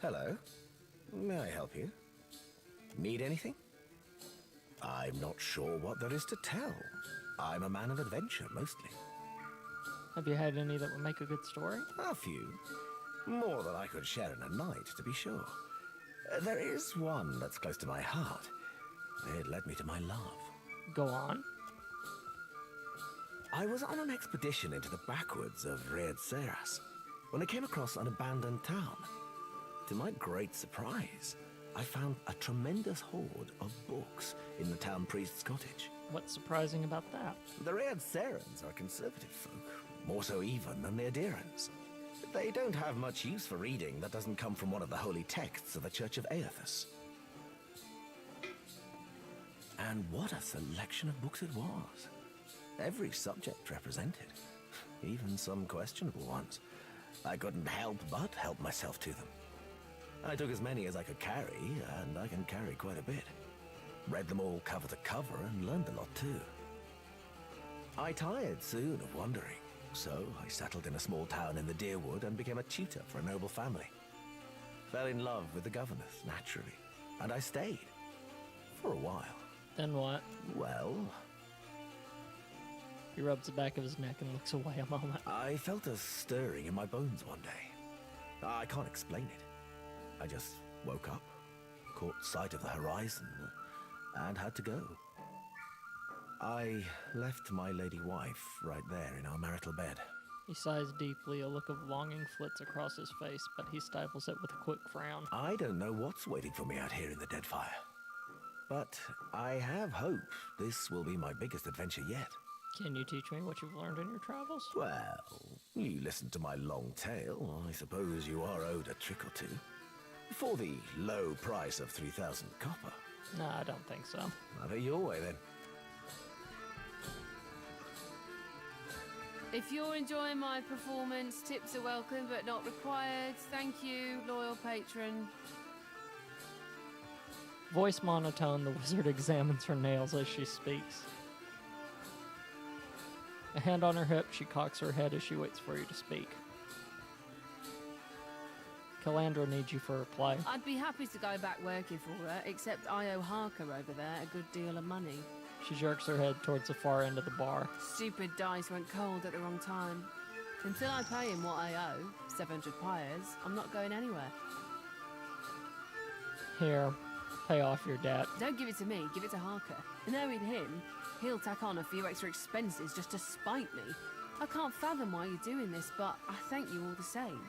Hello. May I help you? Need anything? I'm not sure what there is to tell. I'm a man of adventure, mostly. Have you had any that would make a good story? A few. More than I could share in a night, to be sure. There is one that's close to my heart. It led me to my love. Go on. I was on an expedition into the backwoods of Red Seras when I came across an abandoned town. To my great surprise, I found a tremendous hoard of books in the town priest's cottage. What's surprising about that? The Red Serans are conservative folk, more so even than the Adirans. They don't have much use for reading that doesn't come from one of the holy texts of the Church of Aethys. And what a selection of books it was. Every subject represented, even some questionable ones. I couldn't help but help myself to them. I took as many as I could carry, and I can carry quite a bit. Read them all cover to cover and learned a lot too. I tired soon of wandering, so I settled in a small town in the Deerwood and became a tutor for a noble family. Fell in love with the governess, naturally, and I stayed. For a while. Then what? Well... He rubs the back of his neck and looks away a moment. I felt a stirring in my bones one day. I can't explain it. I just woke up, caught sight of the horizon, and had to go. I left my lady wife right there in our marital bed. He sighs deeply, a look of longing flits across his face, but he stifles it with a quick frown. I don't know what's waiting for me out here in the Deadfire. But I have hope this will be my biggest adventure yet. Can you teach me what you've learned in your travels? Well, you listened to my long tale. I suppose you are owed a trick or two. For the low price of 3,000 copper. No, I don't think so. Have it your way, then. If you're enjoying my performance, tips are welcome but not required. Thank you, loyal patron. Voice monotone, the wizard examines her nails as she speaks. A hand on her hip, she cocks her head as she waits for you to speak. Calandra needs you for a reply. I'd be happy to go back working for her, except I owe Harker over there a good deal of money. She jerks her head towards the far end of the bar. Stupid dice went cold at the wrong time. Until I pay him what I owe, 700 pyres, I'm not going anywhere. Here, pay off your debt. Don't give it to me, give it to Harker. Knowing him, he'll tack on a few extra expenses just to spite me. I can't fathom why you're doing this, but I thank you all the same.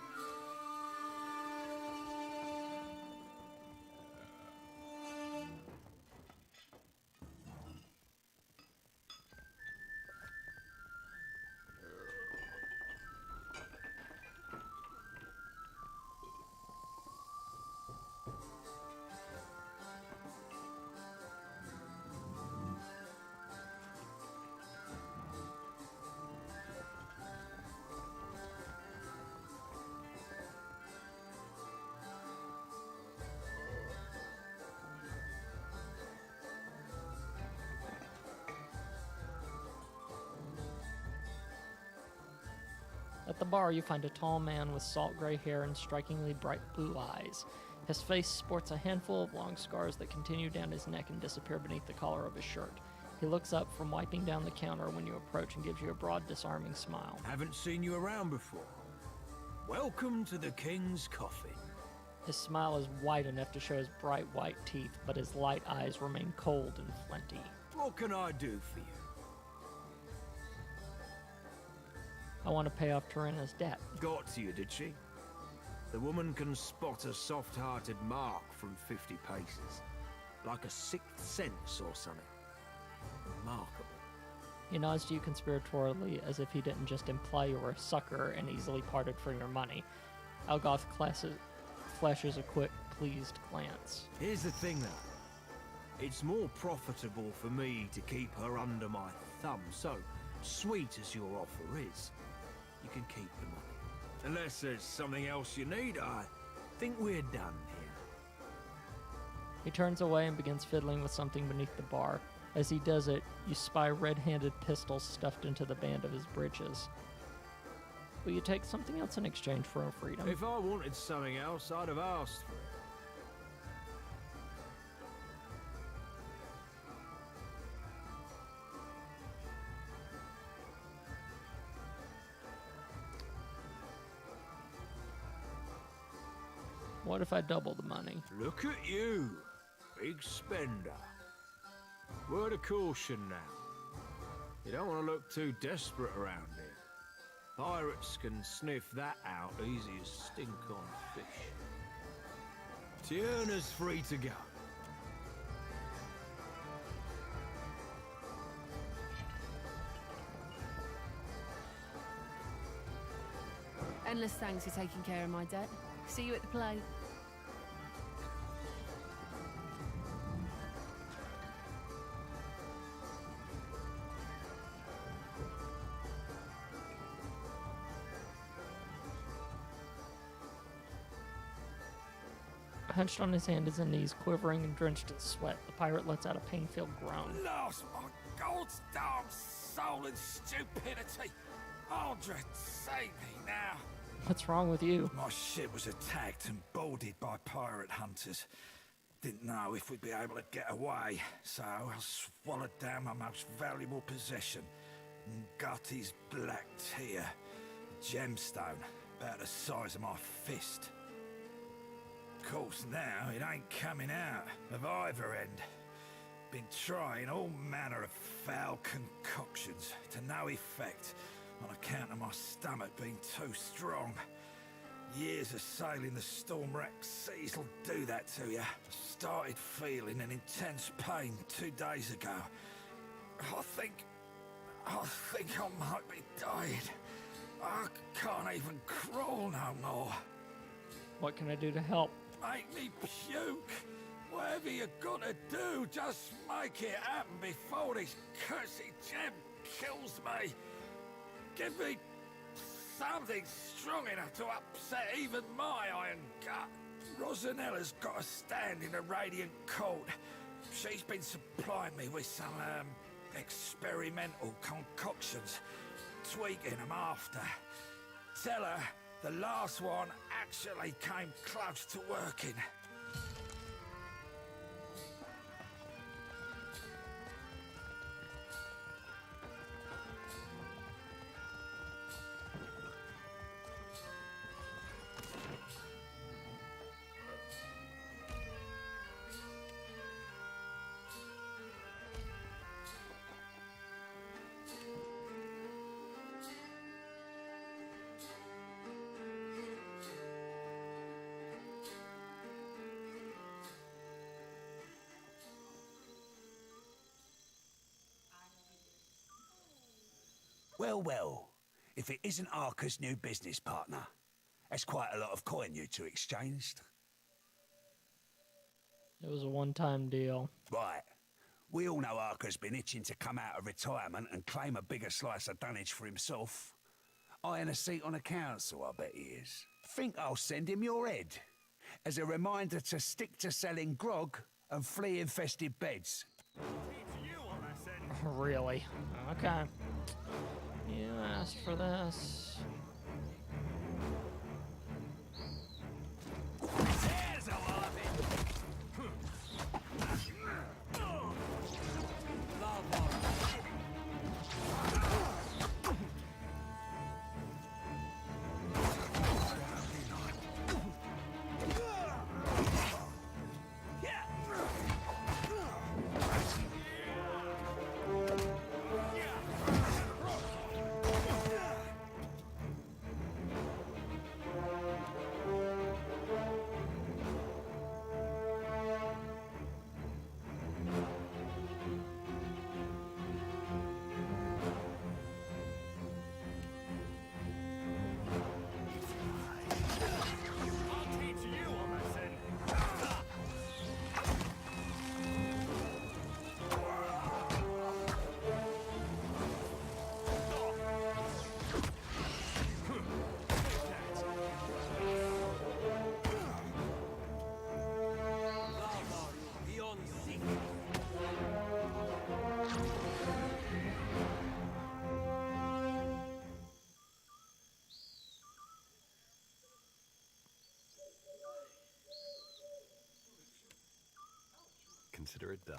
At the bar, you find a tall man with salt gray hair and strikingly bright blue eyes. His face sports a handful of long scars that continue down his neck and disappear beneath the collar of his shirt. He looks up from wiping down the counter when you approach and gives you a broad, disarming smile. Haven't seen you around before. Welcome to the King's Coffin. His smile is wide enough to show his bright white teeth, but his light eyes remain cold and flinty. What can I do for you? I want to pay off Tyranna's debt. Got to you, did she? The woman can spot a soft-hearted mark from 50 paces. Like a sixth sense or something. Remarkable. He nods to you conspiratorially as if he didn't just imply you were a sucker and easily parted for your money. Algoth flashes a quick, pleased glance. Here's the thing, though. It's more profitable for me to keep her under my thumb, so sweet as your offer is, you can keep the money. Unless there's something else you need, I think we're done here. He turns away and begins fiddling with something beneath the bar. As he does it, you spy red-handed pistols stuffed into the band of his breeches. Will you take something else in exchange for our freedom? If I wanted something else, I'd have asked for it. What if I double the money? Look at you, big spender. Word of caution now. You don't want to look too desperate around here. Pirates can sniff that out easy as stink on fish. Tierna's free to go. Endless thanks for taking care of my debt. See you at the play. Hunched on his hand, his knees quivering and drenched in sweat, the pirate lets out a pain-filled groan. Lost my God's damn soul and stupidity. Aldred, save me now. What's wrong with you? My ship was attacked and boarded by pirate hunters. Didn't know if we'd be able to get away, so I swallowed down my most valuable possession, Ngati's black tear, a gemstone about the size of my fist. Of course now it ain't coming out of either end. Been trying all manner of foul concoctions to no effect on account of my stomach being too strong. Years of sailing the storm-racked seas will do that to you. I started feeling an intense pain 2 days ago. I think I might be dying. I can't even crawl no more. What can I do to help? Make me puke. Whatever you gotta do, just make it happen before this cursed gem kills me. Give me something strong enough to upset even my iron gut. Rosanella's got a stand in the Radiant Court. She's been supplying me with some, experimental concoctions, tweaking them after. Tell her the last one actually came close to working. Well, well, if it isn't Arca's new business partner. That's quite a lot of coin you two exchanged. It was a one-time deal. Right. We all know Arca's been itching to come out of retirement and claim a bigger slice of dunnage for himself. Eyeing a seat on a council, I bet he is. Think I'll send him your head, as a reminder to stick to selling grog and flea-infested beds. Really? Okay. You asked for this. Consider it done.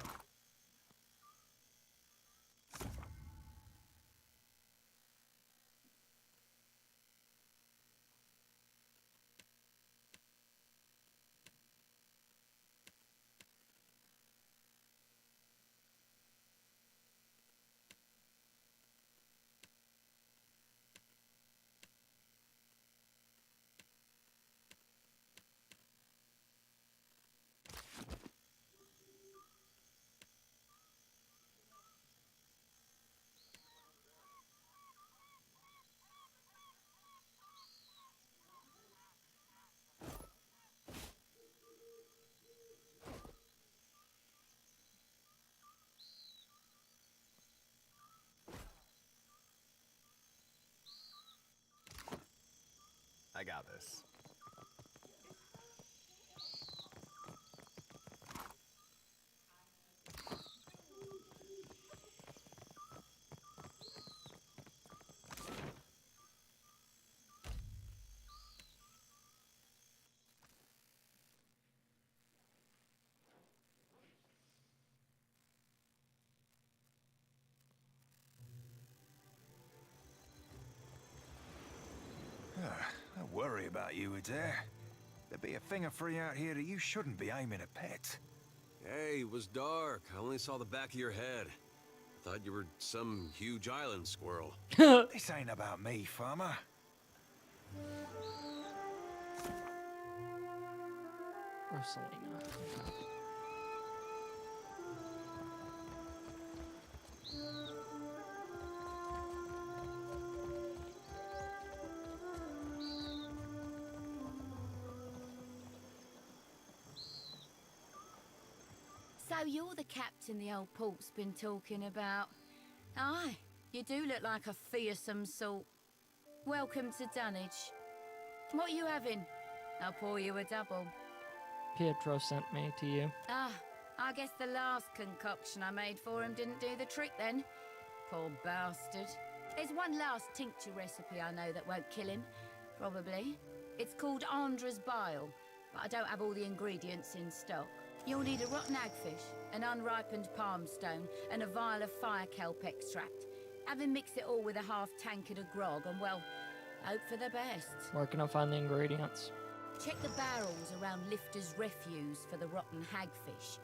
I got this. about you, Adair. There'd be a thing of free out here that you shouldn't be aiming at pets. Hey, it was dark. I only saw the back of your head. I thought you were some huge island squirrel. This ain't about me, farmer. Rosalina. So you're the captain the old port's been talking about? Aye, you do look like a fearsome sort. Welcome to Dunwich. What are you having? I'll pour you a double. Pietro sent me to you. Ah, I guess the last concoction I made for him didn't do the trick then. Poor bastard. There's one last tincture recipe I know that won't kill him. Probably. It's called Andra's Bile, but I don't have all the ingredients in stock. You'll need a rotten hagfish, an unripened palm stone, and a vial of fire kelp extract. Have him mix it all with a half tankard of grog, and well, hope for the best. Where can I find the ingredients? Check the barrels around Lifter's Refuse for the rotten hagfish.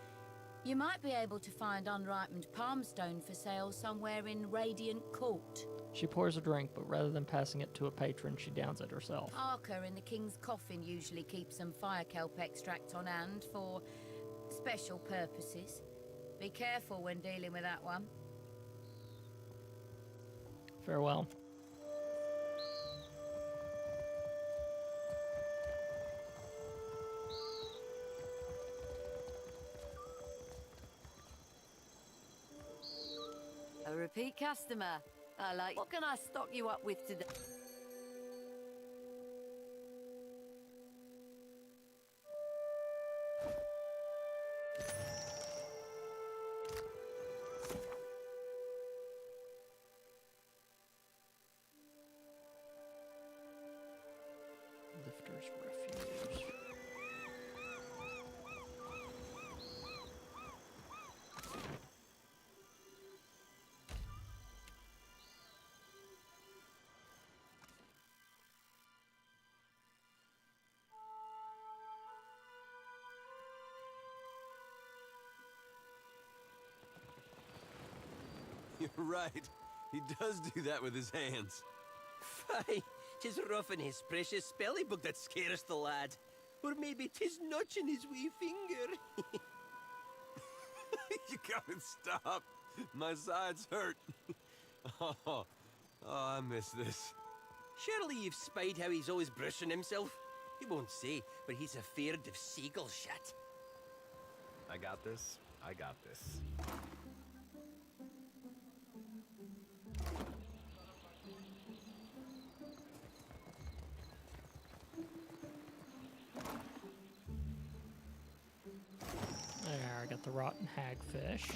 You might be able to find unripened palm stone for sale somewhere in Radiant Court. She pours a drink, but rather than passing it to a patron, she downs it herself. Parker in the King's Coffin usually keeps some fire kelp extract on hand for special purposes. Be careful when dealing with that one. Farewell. A repeat customer. I like. What can I stock you up with today? Lifter's Refuge. You're right. He does do that with his hands. Fie, 'tis roughing his precious spelling book that scares the lad. Or maybe 'tis notching his wee finger. You gotta stop. My sides hurt. Oh, I miss this. Surely you've spied how he's always brushing himself. He won't say, but he's afeard of seagull shit. I got this. I got this. There, I got the rotten hagfish.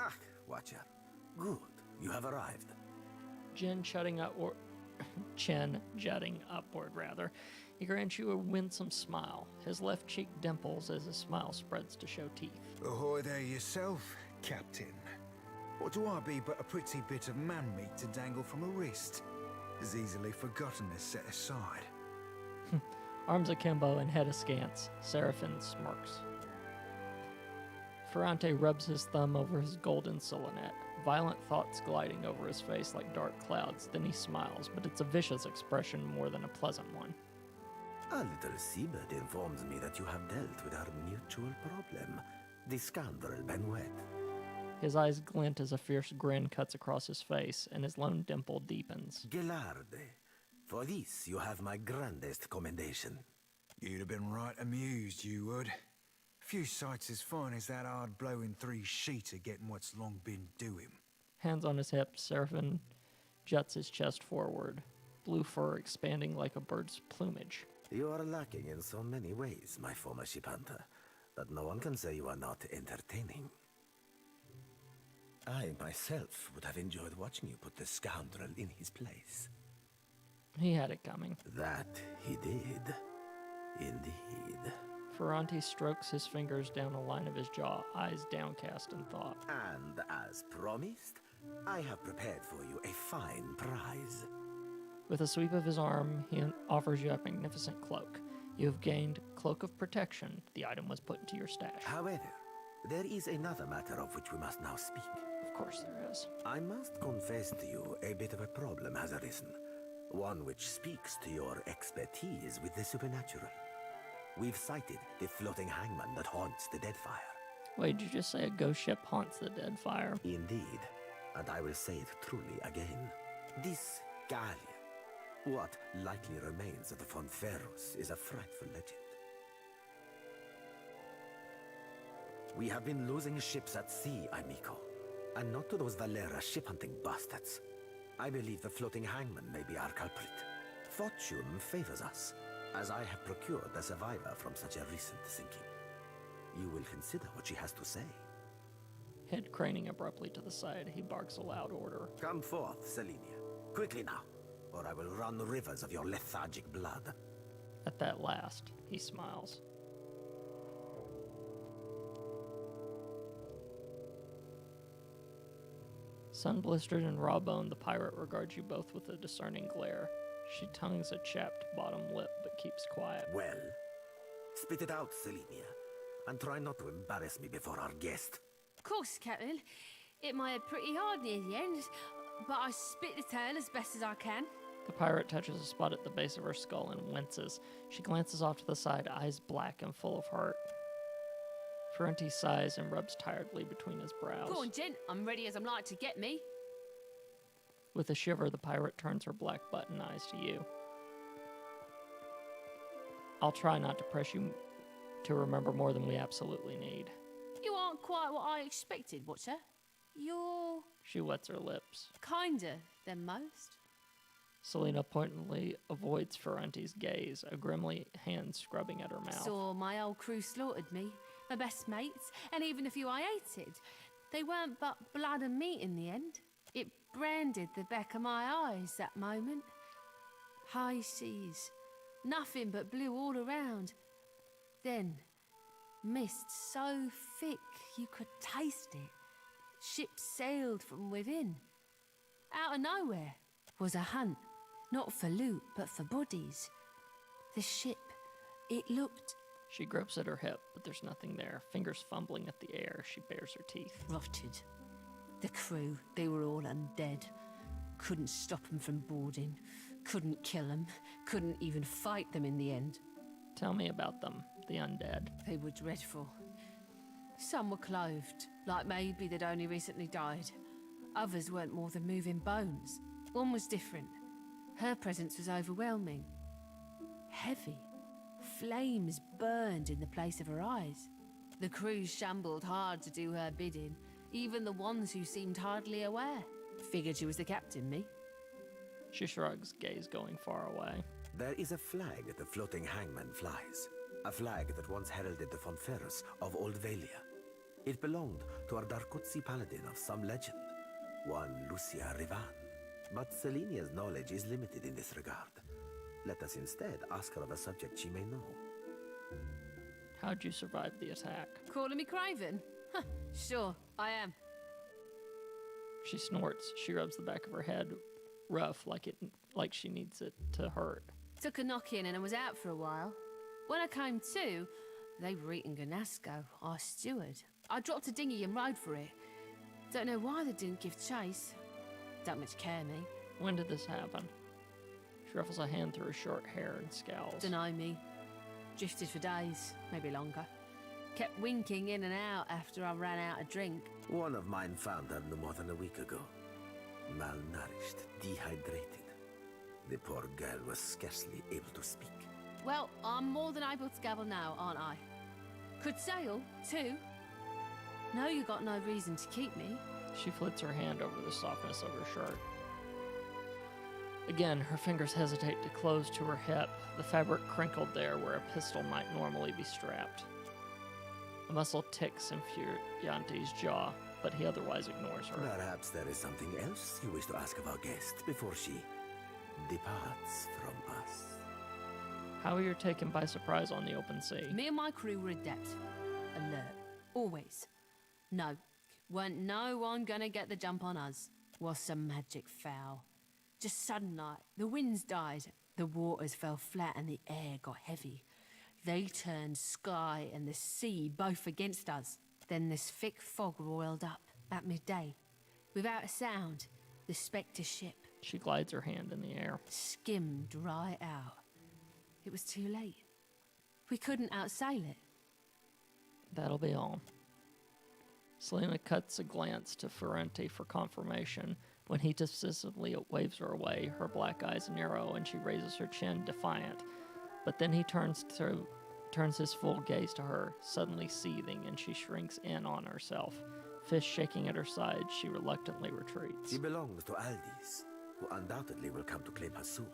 Ah, Watcher. Good. You have arrived. Chin jutting upward, chin jutting upward, rather. He grants you a winsome smile. His left cheek dimples as his smile spreads to show teeth. Ahoy there yourself, Captain. What do I be but a pretty bit of man meat to dangle from a wrist? As easily forgotten as set aside. Arms akimbo and head askance, Seraphin smirks. Ferrante rubs his thumb over his golden solonet, violent thoughts gliding over his face like dark clouds. Then he smiles, but it's a vicious expression more than a pleasant one. A little seabird informs me that you have dealt with our mutual problem, the scoundrel Benuet. His eyes glint as a fierce grin cuts across his face, and his lone dimple deepens. Gelarde, for this you have my grandest commendation. You'd have been right amused, you would. Few sights as fine as that hard blowing three-sheeter getting what's long been due him. Hands on his hips, Seraphin juts his chest forward, blue fur expanding like a bird's plumage. You are lacking in so many ways, my former ship hunter, that no one can say you are not entertaining. I myself would have enjoyed watching you put the scoundrel in his place. He had it coming. That he did. Indeed. Ferrante strokes his fingers down the line of his jaw, eyes downcast in thought. And as promised, I have prepared for you a fine prize. With a sweep of his arm, he offers you a magnificent cloak. You have gained Cloak of Protection. The item was put into your stash. However, there is another matter of which we must now speak. Of course there is. I must confess to you, a bit of a problem has arisen. One which speaks to your expertise with the supernatural. We've sighted the floating hangman that haunts the Deadfire. Wait, did you just say a ghost ship haunts the Deadfire? Indeed, and I will say it truly again. This galleon, what likely remains of the Fonferros, is a frightful legend. We have been losing ships at sea, amico, and not to those Valera ship-hunting bastards. I believe the floating hangman may be our culprit. Fortune favors us, as I have procured a survivor from such a recent sinking. You will consider what she has to say. Head craning abruptly to the side, he barks a loud order. Come forth, Selenia. Quickly now, or I will run rivers of your lethargic blood. At that last, he smiles. Sun-blistered and raw-boned, the pirate regards you both with a discerning glare. She tongues a chapped bottom lip, but keeps quiet. Well, spit it out, Selenia, and try not to embarrass me before our guest. Of course, Captain. It might have pretty hard near the end, but I spit the tale as best as I can. The pirate touches a spot at the base of her skull and winces. She glances off to the side, eyes black and full of hurt. Ferrante sighs and rubs tiredly between his brows. Go on, gent. I'm ready as I'm like to get me. With a shiver, the pirate turns her black button eyes to you. I'll try not to press you to remember more than we absolutely need. You aren't quite what I expected, Watcher. You're She wets her lips. kinder than most. Selena pointedly avoids Ferrante's gaze, a grimly hand scrubbing at her mouth. Saw my old crew slaughtered me, my best mates, and even a few I hated. They weren't but blood and meat in the end. It branded the back of my eyes that moment. High seas, nothing but blue all around. Then, mist so thick you could taste it. Ships sailed from within. Out of nowhere was a hunt, not for loot, but for bodies. The ship, it looked... She gropes at her hip, but there's nothing there. Fingers fumbling at the air, she bares her teeth. Rotted. The crew, they were all undead. Couldn't stop them from boarding. Couldn't kill them. Couldn't even fight them in the end. Tell me about them, the undead. They were dreadful. Some were clothed, like maybe they'd only recently died. Others weren't more than moving bones. One was different. Her presence was overwhelming. Heavy. Flames burned in the place of her eyes. The crew shambled hard to do her bidding, even the ones who seemed hardly aware. Figured she was the captain, me. She shrugs, gaze going far away. There is a flag the floating hangman flies. A flag that once heralded the Fonferros of Old Valia. It belonged to our Darkotsi paladin of some legend, one Lucia Rivan. But Selenia's knowledge is limited in this regard. Let us instead ask her of a subject she may know. How'd you survive the attack? Calling me Craven? Huh, sure, I am. She snorts. She rubs the back of her head, rough, like she needs it to hurt. Took a knock-in and I was out for a while. When I came to, they were eating Ganasco, our steward. I dropped a dinghy and rode for it. Don't know why they didn't give chase. Don't much care me. When did this happen? She ruffles a hand through her short hair and scowls. Dunno me. Drifted for days, maybe longer. Kept winking in and out after I ran out of drink. One of mine found her no more than a week ago. Malnourished, dehydrated. The poor girl was scarcely able to speak. Well, I'm more than able to gabble now, aren't I? Could sail, too. No, you got no reason to keep me. She flits her hand over the softness of her shirt. Again, her fingers hesitate to close to her hip, the fabric crinkled there where a pistol might normally be strapped. A muscle ticks in Fiorante's jaw, but he otherwise ignores her. Perhaps there is something else you wish to ask of our guest before she departs from us. How are you taken by surprise on the open sea? Me and my crew were adept. Alert. Always. No. Weren't no one gonna get the jump on us. Was some magic foul. Just sudden like, the winds died, the waters fell flat and the air got heavy. They turned sky and the sea both against us. Then this thick fog roiled up at midday. Without a sound, the Spectre ship... She glides her hand in the air. ...skimmed right out. It was too late. We couldn't outsail it. That'll be all. Selena cuts a glance to Ferrante for confirmation. When he decisively waves her away, her black eyes narrow and she raises her chin defiant. But then he turns his full gaze to her, suddenly seething, and she shrinks in on herself. Fist shaking at her side, she reluctantly retreats. She belongs to Aldis, who undoubtedly will come to claim her soon.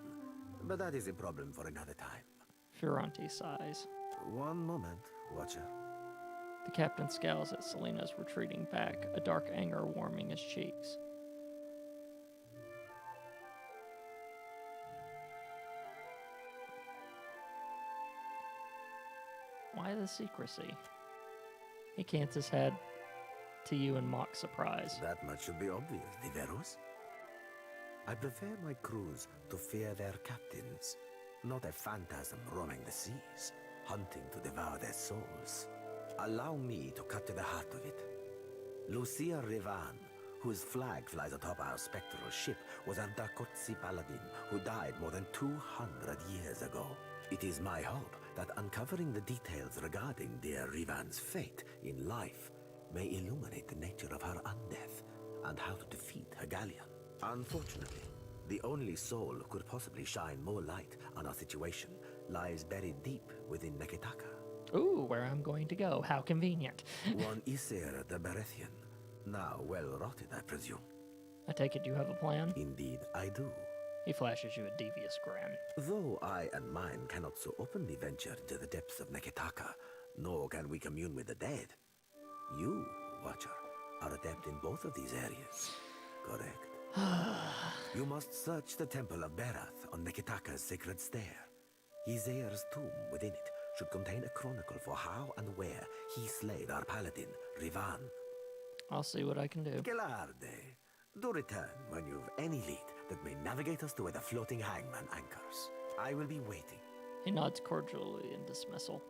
But that is a problem for another time. Ferrante sighs. One moment, Watcher. The captain scowls at Selena's retreating back, a dark anger warming his cheeks. Why the secrecy? He cants his head to you in mock surprise. That much should be obvious, Diveros. I prefer my crews to fear their captains, not a phantasm roaming the seas, hunting to devour their souls. Allow me to cut to the heart of it. Lucia Revan, whose flag flies atop our spectral ship, was a Dakotsi paladin who died more than 200 years ago. It is my hope that uncovering the details regarding dear Revan's fate in life may illuminate the nature of her undeath and how to defeat her galleon. Unfortunately, the only soul who could possibly shine more light on our situation lies buried deep within Neketaka. Ooh, where I'm going to go. How convenient. One Isir the Berethian, now well rotted, I presume. I take it you have a plan? Indeed, I do. He flashes you a devious grin. Though I and mine cannot so openly venture into the depths of Neketaka, nor can we commune with the dead. You, Watcher, are adept in both of these areas, correct? You must search the Temple of Berath on Neketaka's sacred stair. Izair's tomb within it should contain a chronicle for how and where he slayed our paladin, Rivan. I'll see what I can do. Gelarde, do return when you've any lead that may navigate us to where the floating hangman anchors. I will be waiting. He nods cordially in dismissal.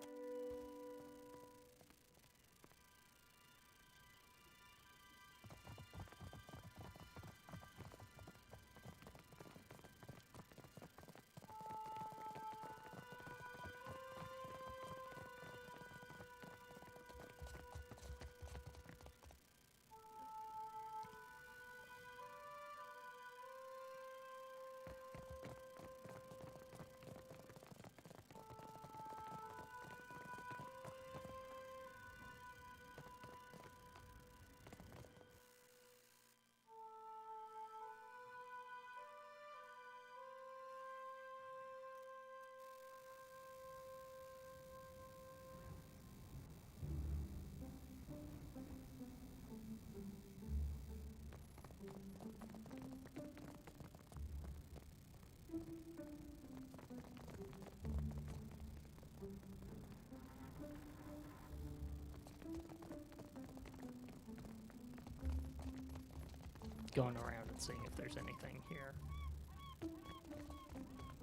Going around and seeing if there's anything here.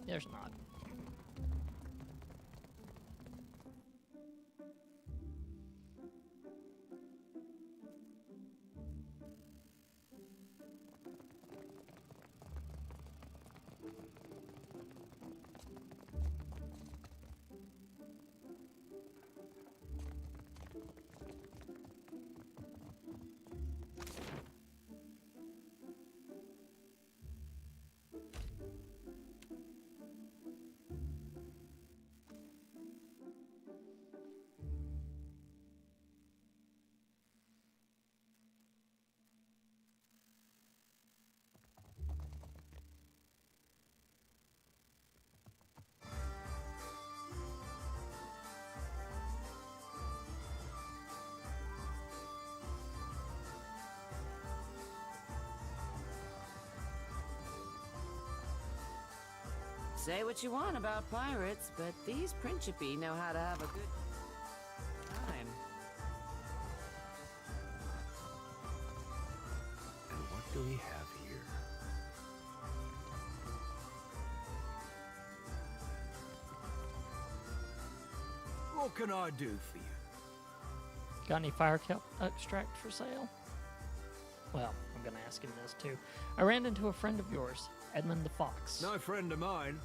There's not. Say what you want about pirates, but these Principi know how to have a good time. And what do we have here? What can I do for you? Got any fire kelp extract for sale? Well, I'm gonna ask him this too. I ran into a friend of yours, Edmund the Fox. No friend of mine.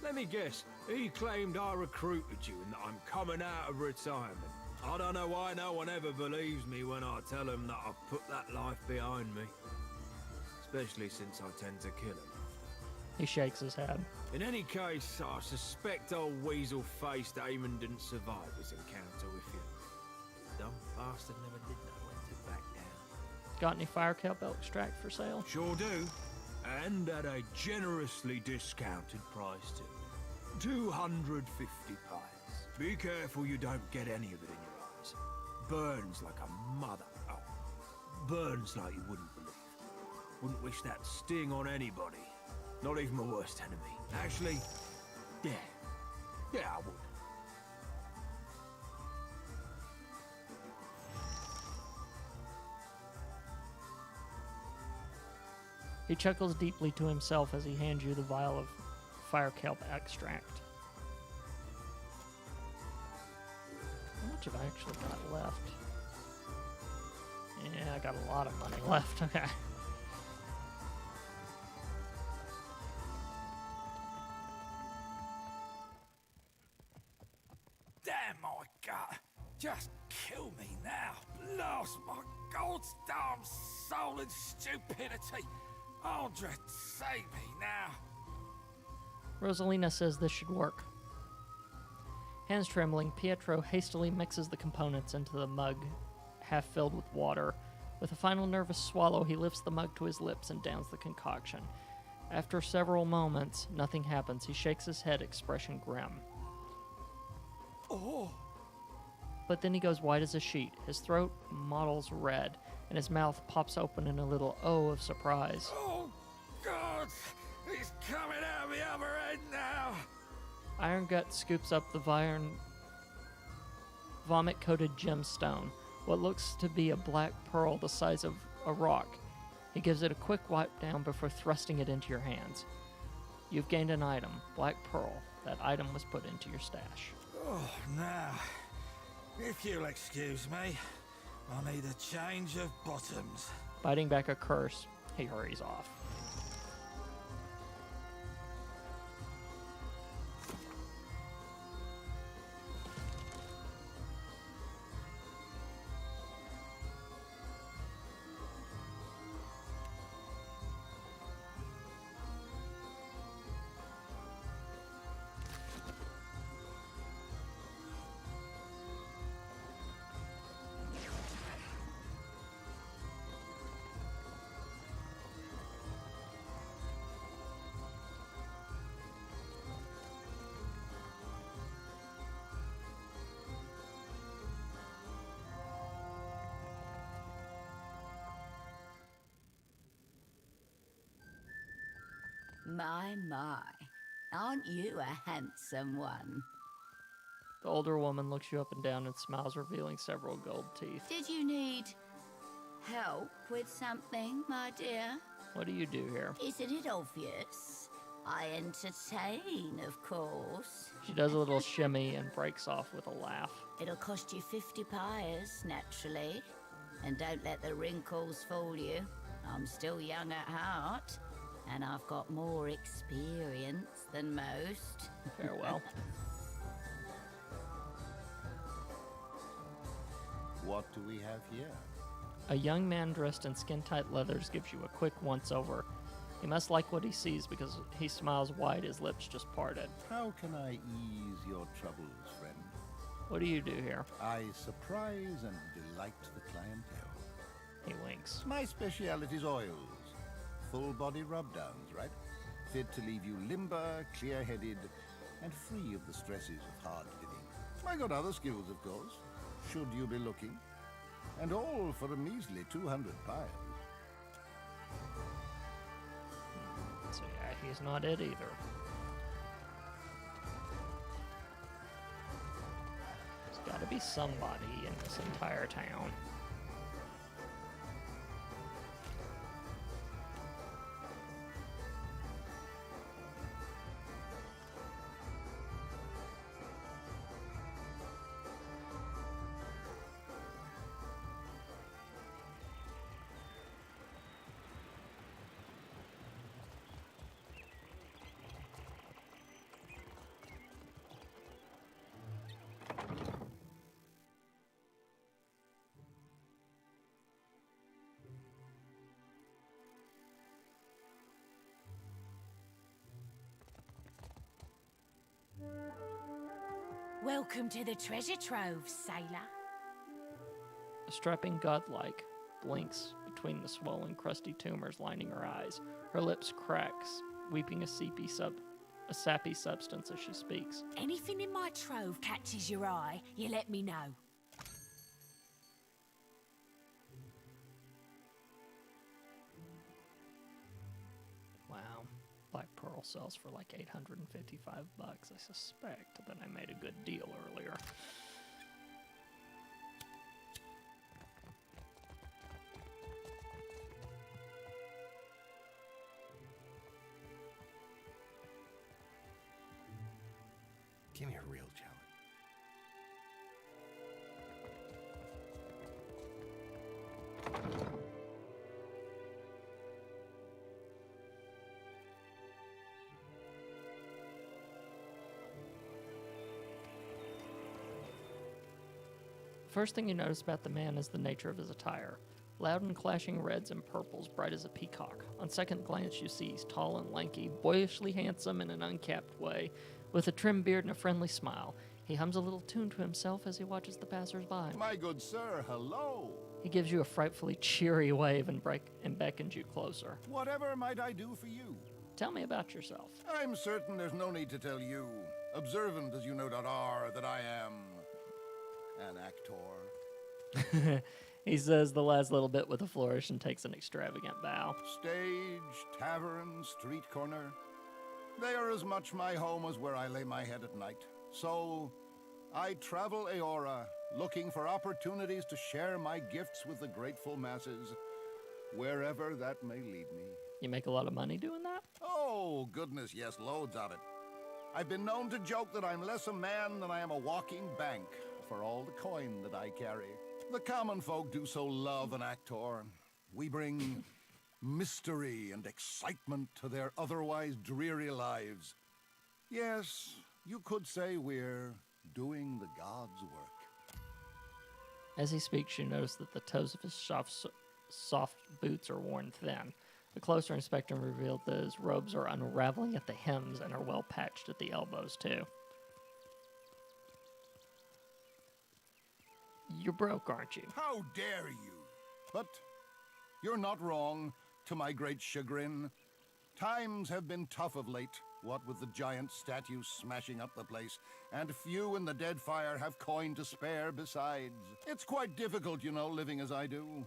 Let me guess. He claimed I recruited you and that I'm coming out of retirement. I don't know why no one ever believes me when I tell him that I've put that life behind me. Especially since I tend to kill him. He shakes his head. In any case, I suspect old weasel-faced Eamon didn't survive his encounter with you. Dumb bastard never did know when to back down. Got any fire kelp extract for sale? Sure do. And at a generously discounted price too. 250 pies. Be careful you don't get any of it in your eyes. Burns like a mother. Oh, burns like you wouldn't believe. Wouldn't wish that sting on anybody. Not even my worst enemy. Actually, yeah. Yeah, I would. He chuckles deeply to himself as he hands you the vial of fire kelp extract. How much have I actually got left? Yeah, I got a lot of money left. Okay. Damn my gut! Just kill me now! Blast my gold-starved soul in stupidity! Andre, save me now! Rosalina says this should work. Hands trembling, Pietro hastily mixes the components into the mug, half filled with water. With a final nervous swallow, he lifts the mug to his lips and downs the concoction. After several moments, nothing happens. He shakes his head, expression grim. Oh! But then he goes white as a sheet. His throat mottles red, and his mouth pops open in a little O of surprise. Oh, God! He's coming out the other end now! Iron Gut scoops up the vomit-coated gemstone, what looks to be a black pearl the size of a rock. He gives it a quick wipe down before thrusting it into your hands. You've gained an item, Black Pearl. That item was put into your stash. Oh, now, if you'll excuse me, I need a change of bottoms. Biting back a curse, he hurries off. My. Aren't you a handsome one? The older woman looks you up and down and smiles, revealing several gold teeth. Did you need help with something, my dear? What do you do here? Isn't it obvious? I entertain, of course. She does a little shimmy and breaks off with a laugh. It'll cost you 50 pyres, naturally. And don't let the wrinkles fool you. I'm still young at heart. And I've got more experience than most. Farewell. What do we have here? A young man dressed in skin-tight leathers gives you a quick once-over. He must like what he sees because he smiles wide, his lips just parted. How can I ease your troubles, friend? What do you do here? I surprise and delight the clientele. He winks. My speciality's oils. Full-body rub-downs, right? Fit to leave you limber, clear-headed, and free of the stresses of hard living. I got other skills, of course, should you be looking. And all for a measly 200 piles. So yeah, he's not it either. Gotta be somebody in this entire town. Welcome to the treasure trove, sailor. A strapping godlike blinks between the swollen, crusty tumors lining her eyes. Her lips cracks, weeping a sappy substance as she speaks. Anything in my trove catches your eye, you let me know. Wow. Black Pearl sells for like $855. I suspect that I made a good deal earlier. Give me a real challenge. First thing you notice about the man is the nature of his attire. Loud and clashing reds and purples, bright as a peacock. On second glance, you see he's tall and lanky, boyishly handsome in an uncapped way, with a trim beard and a friendly smile. He hums a little tune to himself as he watches the passers-by. My good sir, hello. He gives you a frightfully cheery wave and beckons you closer. Whatever might I do for you? Tell me about yourself. I'm certain there's no need to tell you, observant as you no doubt are, that I am an actor. He says the last little bit with a flourish and takes an extravagant bow. Stage, tavern, street corner. They are as much my home as where I lay my head at night. So, I travel Eora, looking for opportunities to share my gifts with the grateful masses, wherever that may lead me. You make a lot of money doing that? Oh, goodness, yes, loads of it. I've been known to joke that I'm less a man than I am a walking bank for all the coin that I carry. The common folk do so love an actor. We bring mystery and excitement to their otherwise dreary lives. Yes, you could say we're doing the God's work. As he speaks, you notice that the toes of his soft boots are worn thin. A closer inspection revealed that his robes are unraveling at the hems and are well patched at the elbows, too. You're broke, aren't you? How dare you? But you're not wrong, to my great chagrin. Times have been tough of late, what with the giant statues smashing up the place, and few in the Deadfire have coin to spare besides. It's quite difficult, you know, living as I do.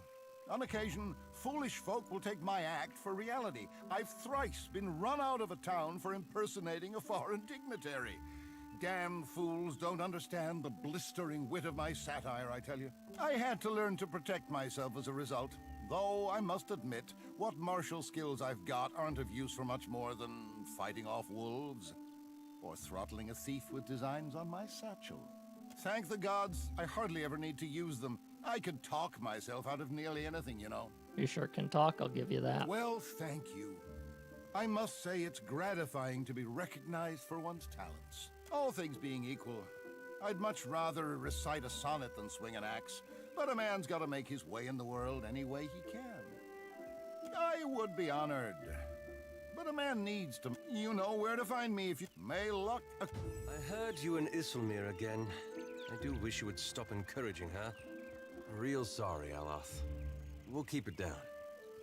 On occasion, foolish folk will take my act for reality. I've thrice been run out of a town for impersonating a foreign dignitary. Damn fools don't understand the blistering wit of my satire, I tell you. I had to learn to protect myself as a result, though I must admit, what martial skills I've got aren't of use for much more than fighting off wolves or throttling a thief with designs on my satchel. Thank the gods, I hardly ever need to use them. I can talk myself out of nearly anything, you know. You sure can talk, I'll give you that. Well, thank you. I must say it's gratifying to be recognized for one's talents. All things being equal, I'd much rather recite a sonnet than swing an axe, but a man's got to make his way in the world any way he can. I would be honored, but a man needs to... You know where to find me if you... May luck... I heard you and Isilmir again. I do wish you would stop encouraging her. Real sorry, Aloth. We'll keep it down.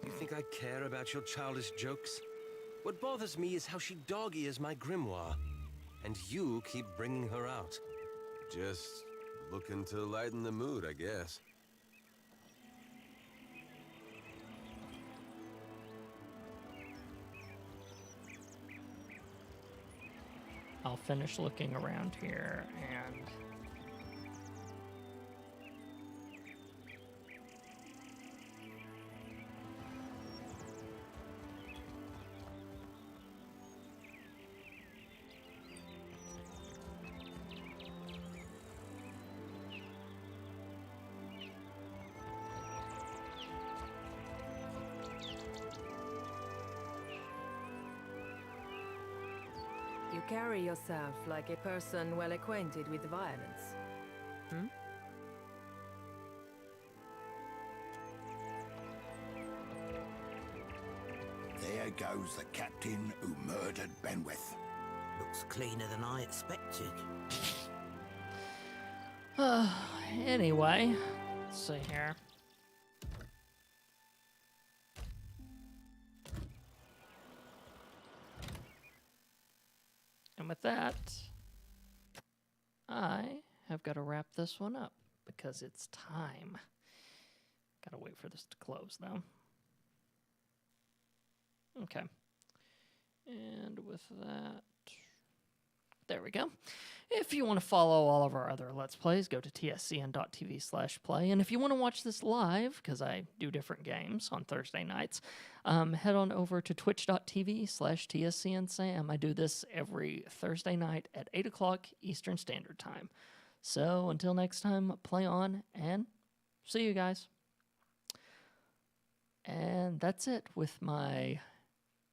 You think I care about your childish jokes? What bothers me is how she dog-ears my grimoire. And you keep bringing her out. Just looking to lighten the mood, I guess. I'll finish looking around here, and You carry yourself like a person well acquainted with violence. Hmm? There goes the captain who murdered Benwith. Looks cleaner than I expected. Anyway, let's see here. And with that, I have got to wrap this one up because it's time. Gotta wait for this to close though. Okay. And with that, there we go. If you want to follow all of our other Let's Plays, go to tscn.tv/play. And if you want to watch this live, because I do different games on Thursday nights, head on over to twitch.tv/tscnsam. I do this every Thursday night at 8 o'clock Eastern Standard Time. So until next time, play on and see you guys. And that's it with my